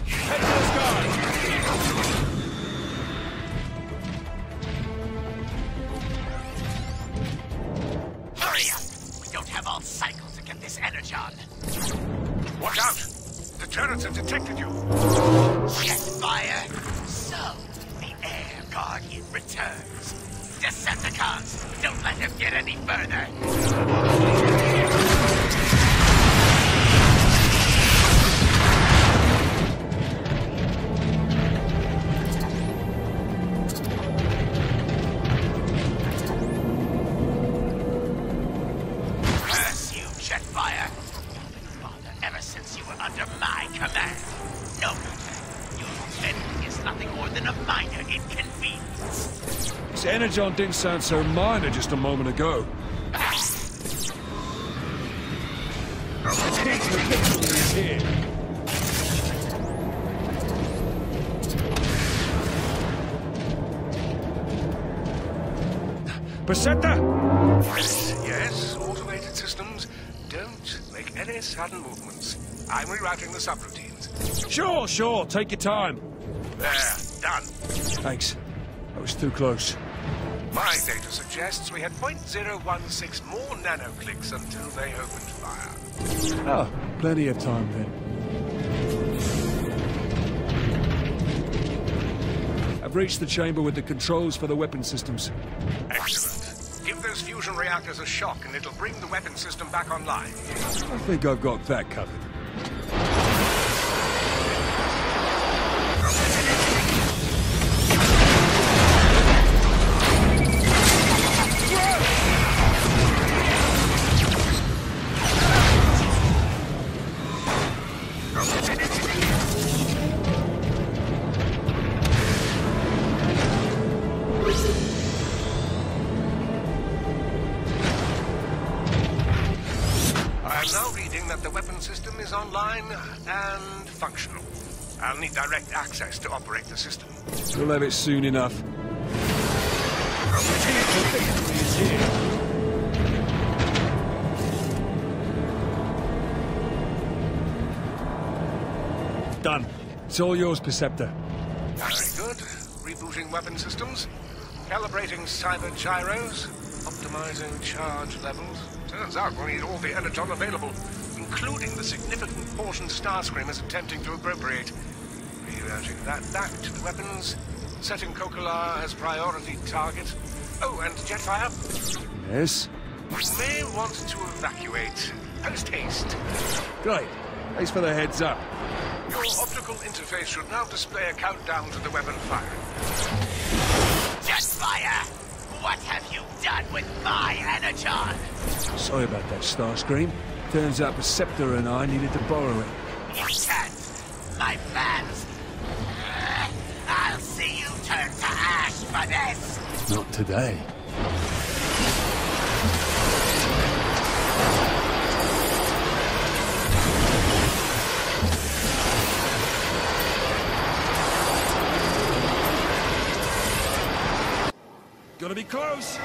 Head for the sky! Hurry up! We don't have all cycle to get this energon. Watch out! The turrets have detected you. Jetfire! So, the Air Guardian returns. Decepticons, don't let him get any further. Curse you, Jetfire. You've been bother ever since you were under my command. No matter. Your offending is nothing more than a minor inconvenience. This energon didn't sound so minor just a moment ago. Is here. 𝒂𝒓𝒅? Yes, automated systems. Don't make any sudden movements. I'm rerouting the subroutines. Sure. Take your time. There, done. Thanks. I was too close. My data suggests we had 0.016 more nanoclicks until they opened fire. Oh, plenty of time then. I've reached the chamber with the controls for the weapon systems. Excellent. Give those fusion reactors a shock and it'll bring the weapon system back online. I think I've got that covered. Online and functional. I'll need direct access to operate the system. We'll have it soon enough. Done. It's all yours, 𝒂𝒓𝒅. Very good. Rebooting weapon systems, calibrating cyber gyros, optimizing charge levels. Turns out we'll need all the energon available, including the significant portion Starscream is attempting to appropriate. Rerouting that back to the weapons, setting 𝒂𝒂𝒓𝒔 as priority target. Oh, and Jetfire? Yes? You may want to evacuate. Post haste. Great. Thanks for the heads up. Your optical interface should now display a countdown to the weapon firing. Jetfire! What have you done with my energon? Sorry about that, Starscream. Turns out 𝒂𝒓𝒅 and I needed to borrow it. You can't. My plans. I'll see you turn to ash for this. Not today. Gonna be close.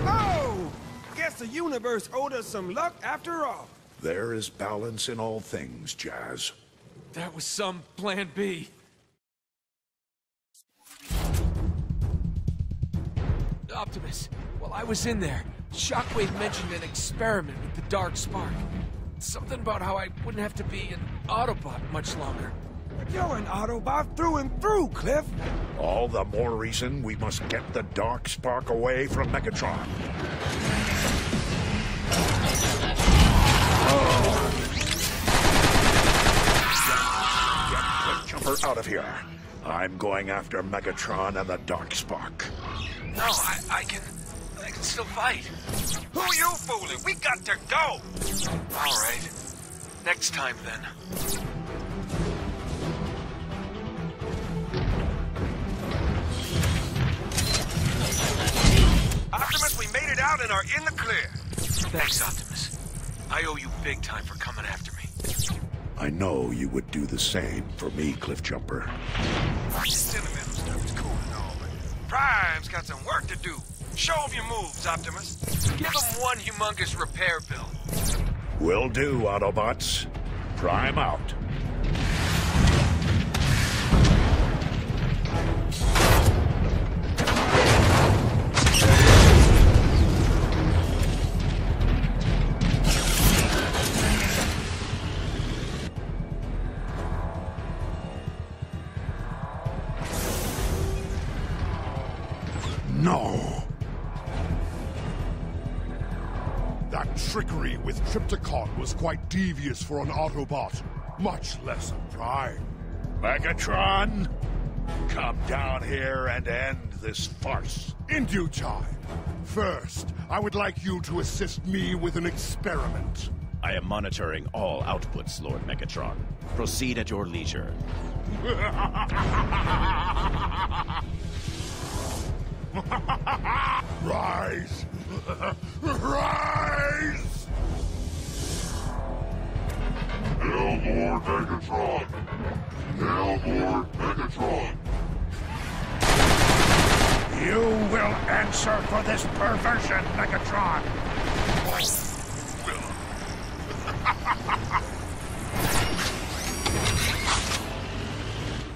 Oh! Guess the universe owed us some luck after all. There is balance in all things, Jazz. That was some plan B. Optimus, while I was in there, Shockwave mentioned an experiment with the dark spark. Something about how I wouldn't have to be an Autobot much longer. You're an Autobot through and through, Cliff. All the more reason we must get the dark spark away from Megatron. Get Jumper out of here. I'm going after Megatron and the dark spark. No, I can still fight. Who you fooling? We got to go! All right. Next time, then. Optimus, we made it out and are in the clear. Thanks, Optimus. I owe you big time for coming after me. I know you would do the same for me, Cliff Jumper. Sentimental stuff is cool and all, but Prime's got some work to do. Show him your moves, Optimus. Give him one humongous repair bill. Will do, Autobots. Prime out. No. That trickery with Trypticon was quite devious for an Autobot, much less a Prime. Megatron, come down here and end this farce. In due time. First, I would like you to assist me with an experiment. I am monitoring all outputs, Lord Megatron. Proceed at your leisure. Rise! Rise! Hail Lord Megatron! Hail Lord Megatron! You will answer for this perversion, Megatron!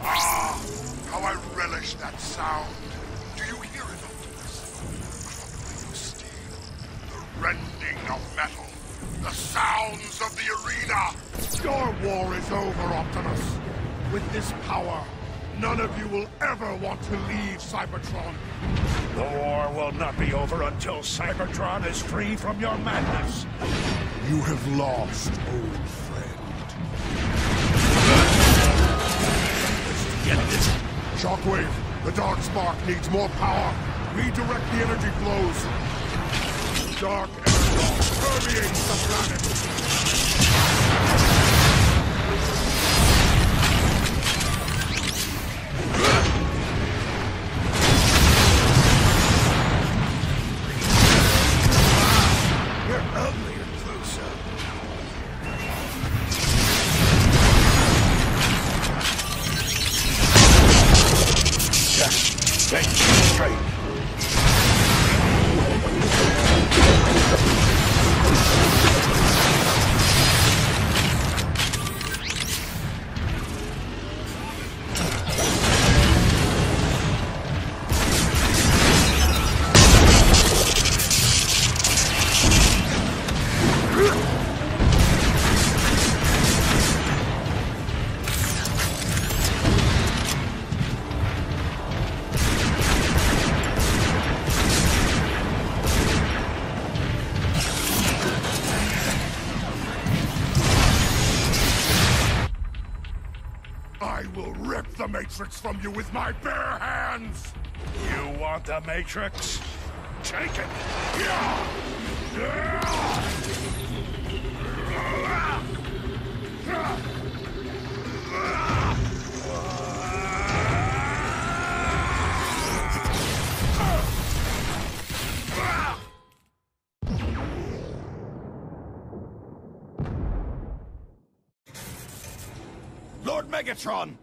Ah! How I relish that sound! Do you hear it, Optimus? The crumbling of steel, the rending of metal, the sounds of the arena! Your war is over, Optimus! With this power, none of you will ever want to leave Cybertron. The war will not be over until Cybertron is free from your madness. You have lost, old friend. Let's get this. Shockwave, the dark spark needs more power. Redirect the energy flows. Dark energy permeates the planet. You're ugly and closer. Think straight. the Matrix from you with my bare hands! You want the Matrix? Take it! Lord Megatron!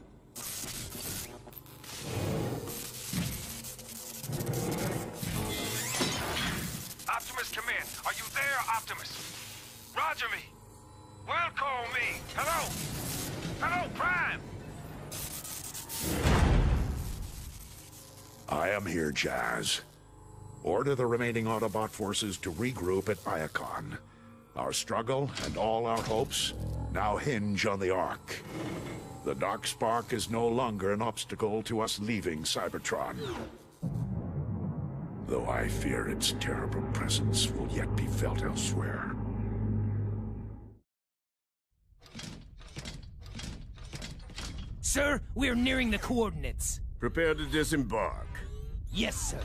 Optimus, come in. Are you there, Optimus? Roger me. World call me. Hello? Hello, Prime! I am here, Jazz. Order the remaining Autobot forces to regroup at Iacon. Our struggle and all our hopes now hinge on the Ark. The Darkspark is no longer an obstacle to us leaving Cybertron. Though I fear its terrible presence will yet be felt elsewhere. Sir, we're nearing the coordinates. Prepare to disembark. Yes, sir.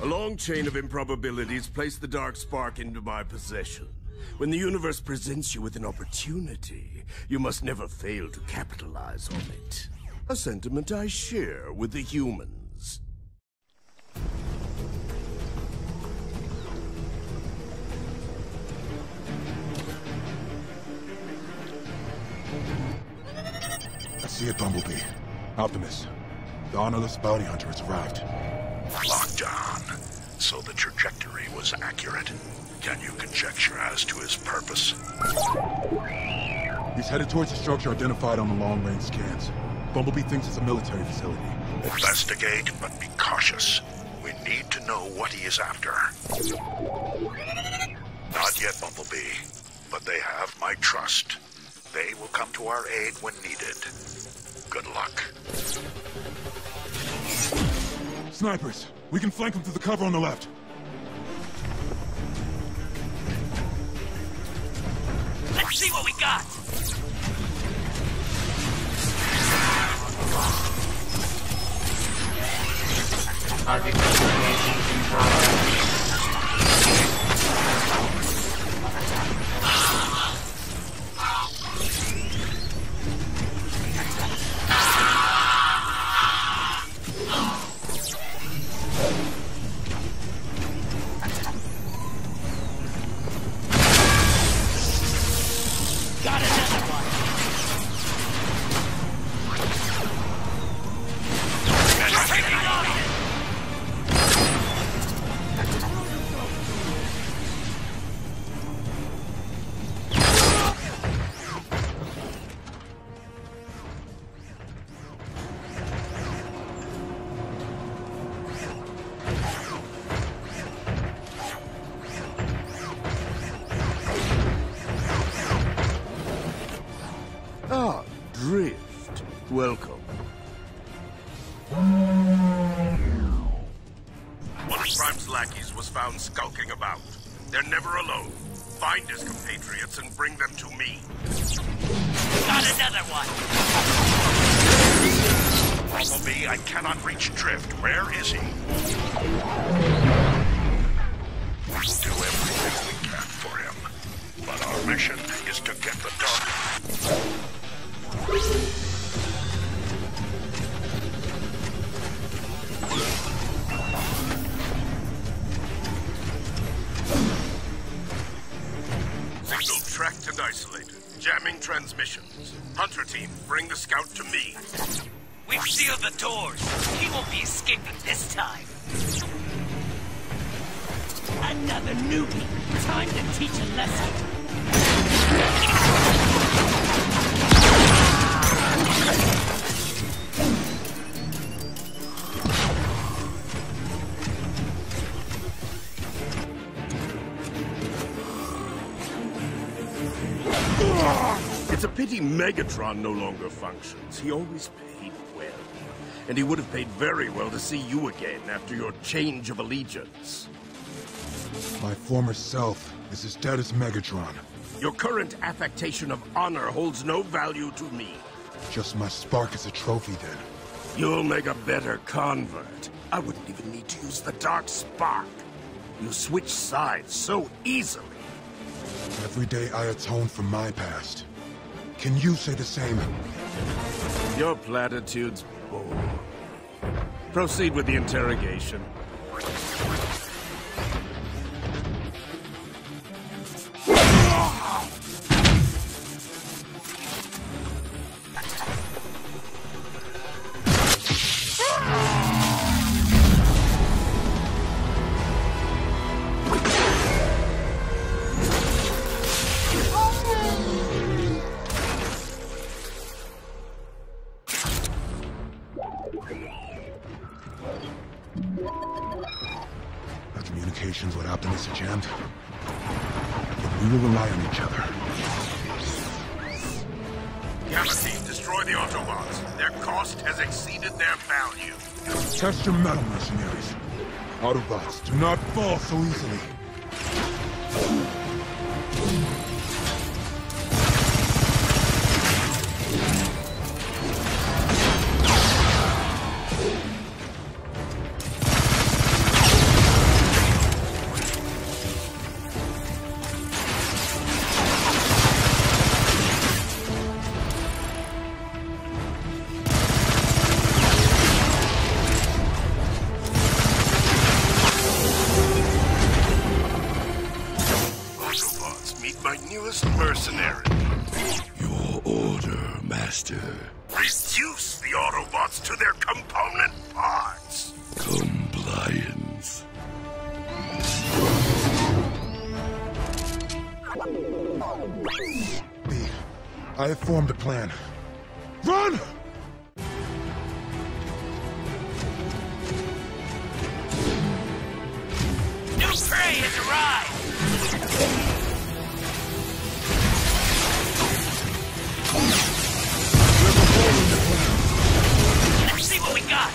A long chain of improbabilities place the Darkspark into my possession. When the universe presents you with an opportunity, you must never fail to capitalize on it. A sentiment I share with the humans. I see it, Bumblebee. Optimus, the honorless bounty hunter has arrived. Locked on, so the trajectory was accurate. Can you conjecture as to his purpose? He's headed towards the structure identified on the long-range scans. Bumblebee thinks it's a military facility. Investigate, but be cautious. We need to know what he is after. Not yet, Bumblebee, but they have my trust. They will come to our aid when needed. Good luck. Snipers! We can flank them through the cover on the left. Let's see what we got! Ah, Drift. Welcome. One of Prime's lackeys was found skulking about. They're never alone. Find his compatriots and bring them to me. Got another one! Bumblebee, I cannot reach Drift. Where is he? We'll do everything we can for him. But our mission is to get the Dark. Signal tracked and isolated. Jamming transmissions. Hunter team, bring the scout to me. We've sealed the doors. He won't be escaping this time. Another newbie. Time to teach a lesson. It's a pity Megatron no longer functions. He always paid well. And he would have paid very well to see you again after your change of allegiance. My former self is as dead as Megatron. Your current affectation of honor holds no value to me. Just my spark as a trophy, then. You'll make a better convert. I wouldn't even need to use the dark spark. You switch sides so easily. Every day I atone for my past. Can you say the same? Your platitudes bore me. Proceed with the interrogation. Our communications with Optimus are jammed. But we will rely on each other. Galaxy, destroy the Autobots. Their cost has exceeded their value. Test your metal, mercenaries. Autobots do not fall so easily. Mercenary. Your order, Master. Reduce the Autobots to their component parts. Compliance. B, I have formed a plan. Run! New prey has arrived! Let's see what we got!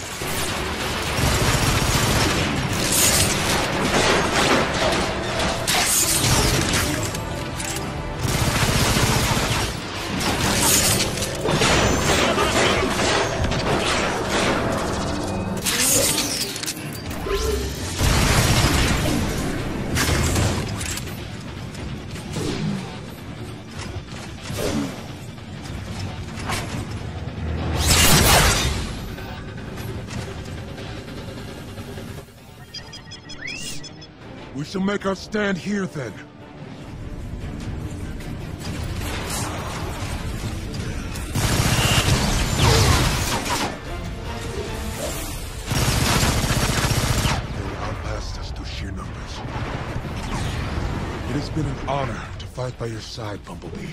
We shall make our stand here, then. They will outlast us through sheer numbers. It has been an honor to fight by your side, Bumblebee.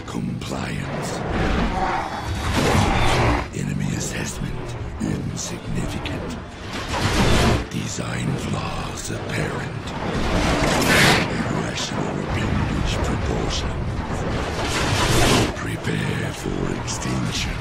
Compliance. Enemy assessment insignificant. Design flaws apparent. Irrational appendage proportions. Prepare for extinction.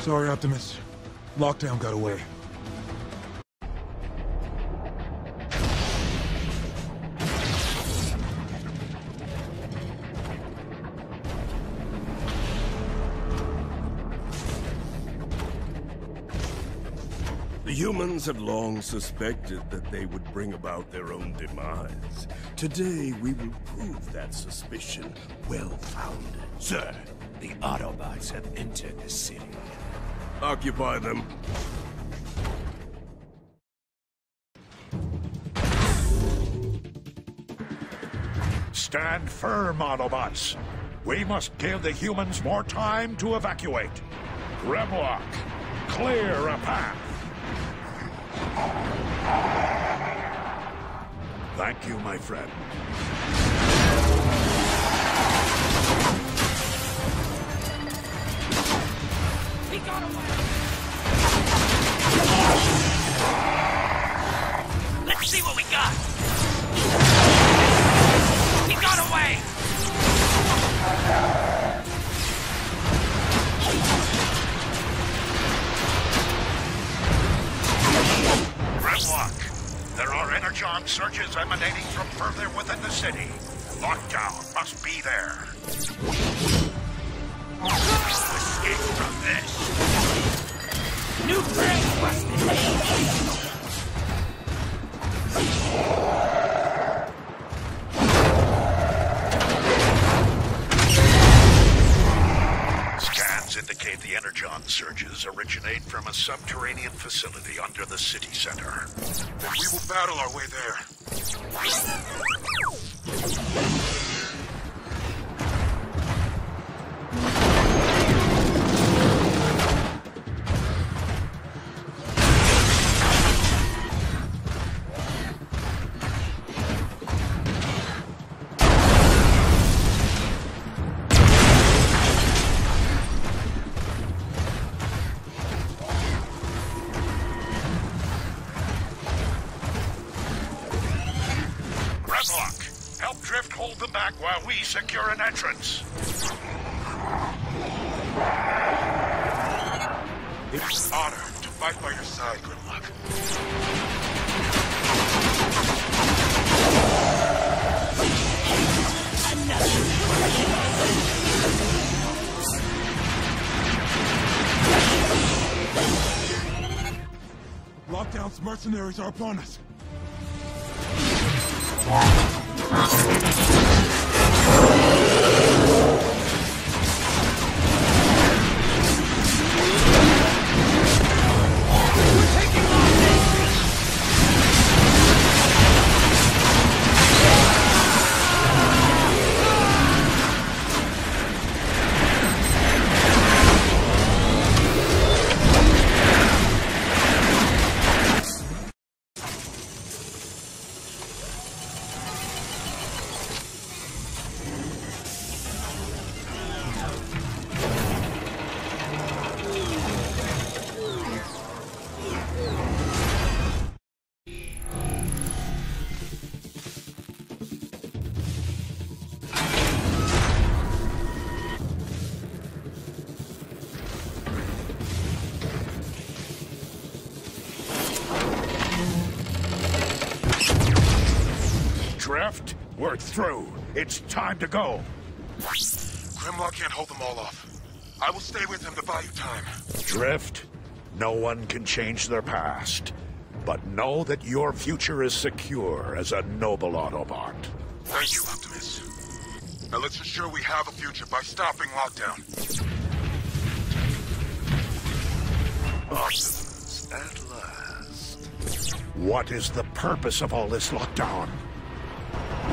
Sorry, Optimus. Lockdown got away. The humans have long suspected that they would bring about their own demise. Today, we will prove that suspicion well-founded. Sir, the Autobots have entered the city. Occupy them. Stand firm, Autobots. We must give the humans more time to evacuate. Grimlock, clear a path. Thank you, my friend. He got away! Let's see what we got! He got away! Grimlock, there are energon surges emanating from further within the city. Lockdown must be there. Escape from this! New brain busted! Scans indicate the energon surges originate from a subterranean facility under the city center. Then we will battle our way there. While we secure an entrance. It's an honor to fight by your side, Grimlock. Lockdown's mercenaries are upon us. Drift, we're through. It's time to go. Grimlock can't hold them all off. I will stay with him to buy you time. Drift, no one can change their past. But know that your future is secure as a noble Autobot. Thank you, Optimus. Now let's ensure we have a future by stopping Lockdown. Optimus, at last. What is the purpose of all this lockdown?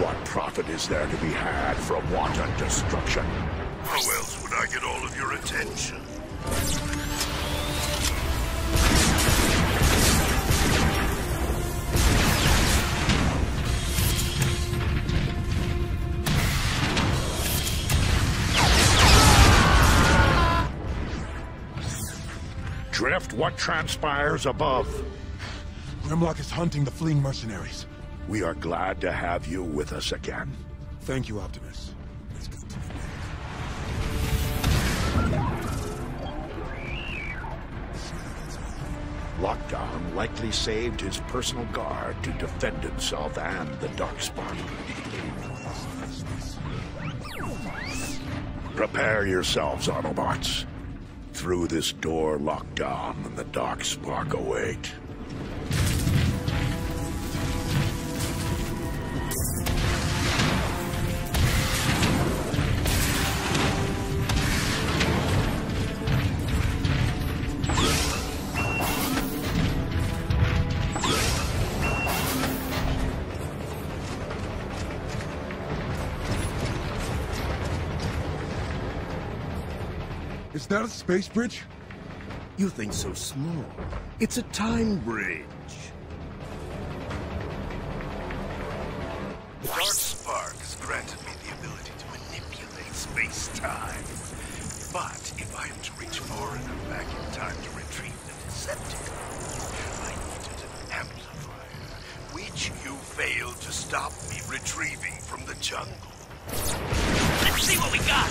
What profit is there to be had from wanton destruction? How else would I get all of your attention? Drift, what transpires above? Grimlock is hunting the fleeing mercenaries. We are glad to have you with us again. Thank you, Optimus. Let's continue. Lockdown likely saved his personal guard to defend himself and the Darkspark. Prepare yourselves, Autobots. Through this door, Lockdown and the Darkspark await. Is that a space bridge? You think so small. It's a time bridge. The Darkspark has granted me the ability to manipulate space-time. But if I am to reach far enough back in time to retrieve the Decepticons, I needed an amplifier, which you failed to stop me retrieving from the jungle. Let's see what we got!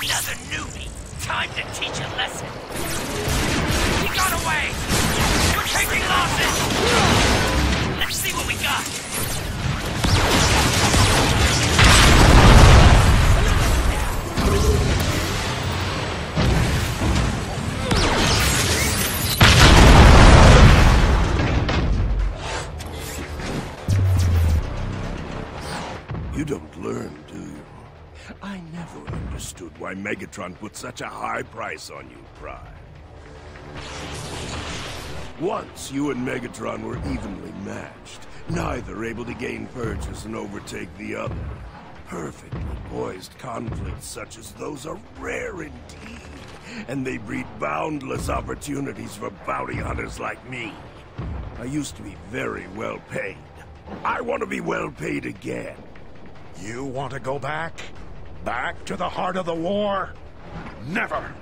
Another newbie! Time to teach a lesson! He got away! We're taking losses! Let's see what we got! You don't learn, do you? I never understood why Megatron put such a high price on you, Prime. Once you and Megatron were evenly matched, neither able to gain purchase and overtake the other. Perfectly poised conflicts such as those are rare indeed, and they breed boundless opportunities for bounty hunters like me. I used to be very well paid. I want to be well paid again. You want to go back? Back to the heart of the war? Never!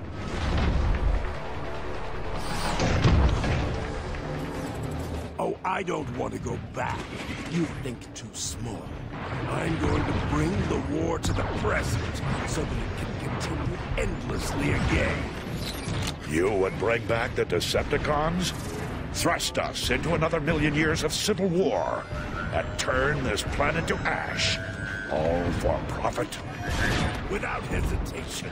Oh, I don't want to go back. You think too small. I'm going to bring the war to the present so that it can continue endlessly again. You would bring back the Decepticons? Thrust us into another million years of civil war and turn this planet to ash. All for profit? Without hesitation.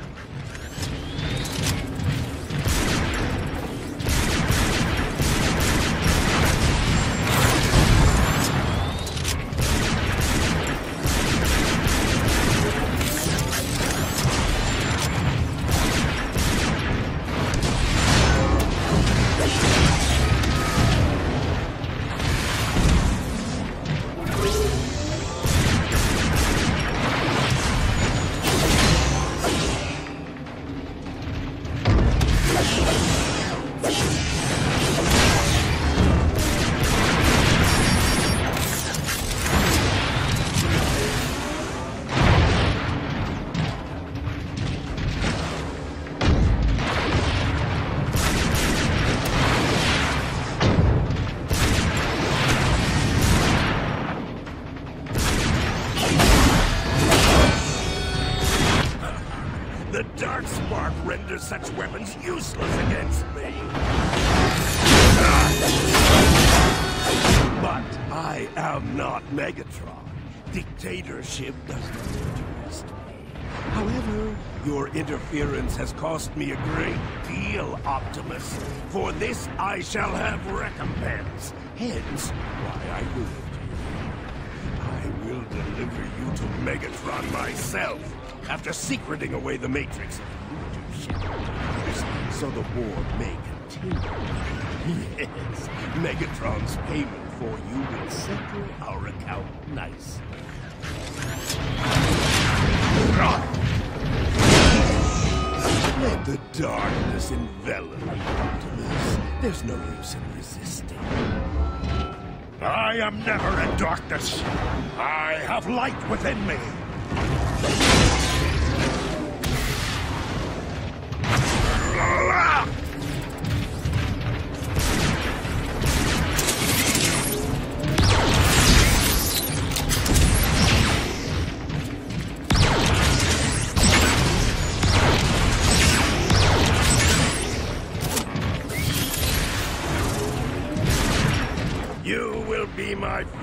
The Darkspark renders such weapons useless against me. But I am not Megatron. Dictatorship doesn't interest me. However, your interference has cost me a great deal, Optimus. For this I shall have recompense. Hence, why I moved you. I will deliver you to Megatron myself, after secreting away the Matrix of leadership, so the war may continue. Yes, Megatron's payment for you will settle our account nicely. Let the darkness envelop you, Optimus. There's no use in resisting. I am never in darkness. I have light within me.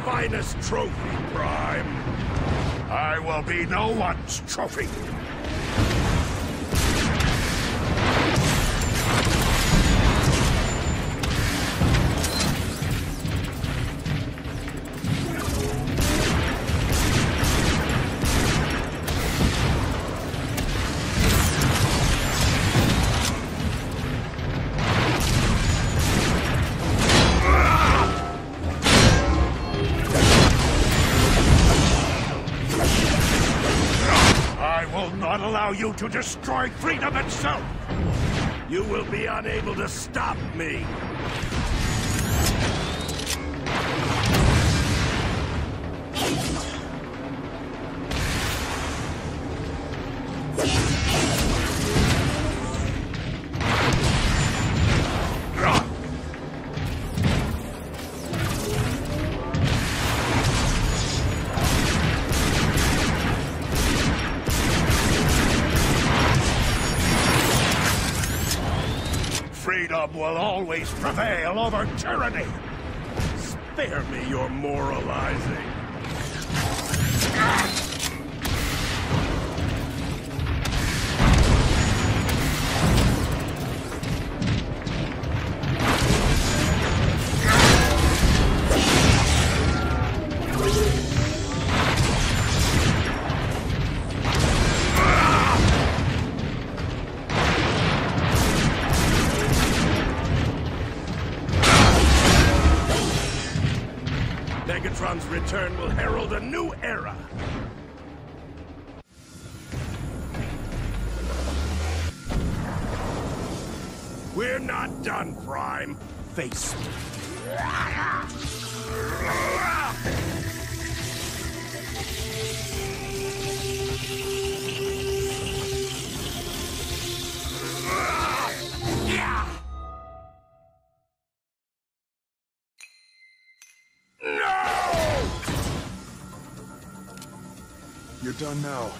finest trophy, Prime. I will be no one's trophy. Allow you to destroy freedom itself! You will be unable to stop me! Freedom will always prevail over tyranny! Spare me your moralizing. Megatron's return will herald a new era. We're not done, Prime. Face me. You're done now.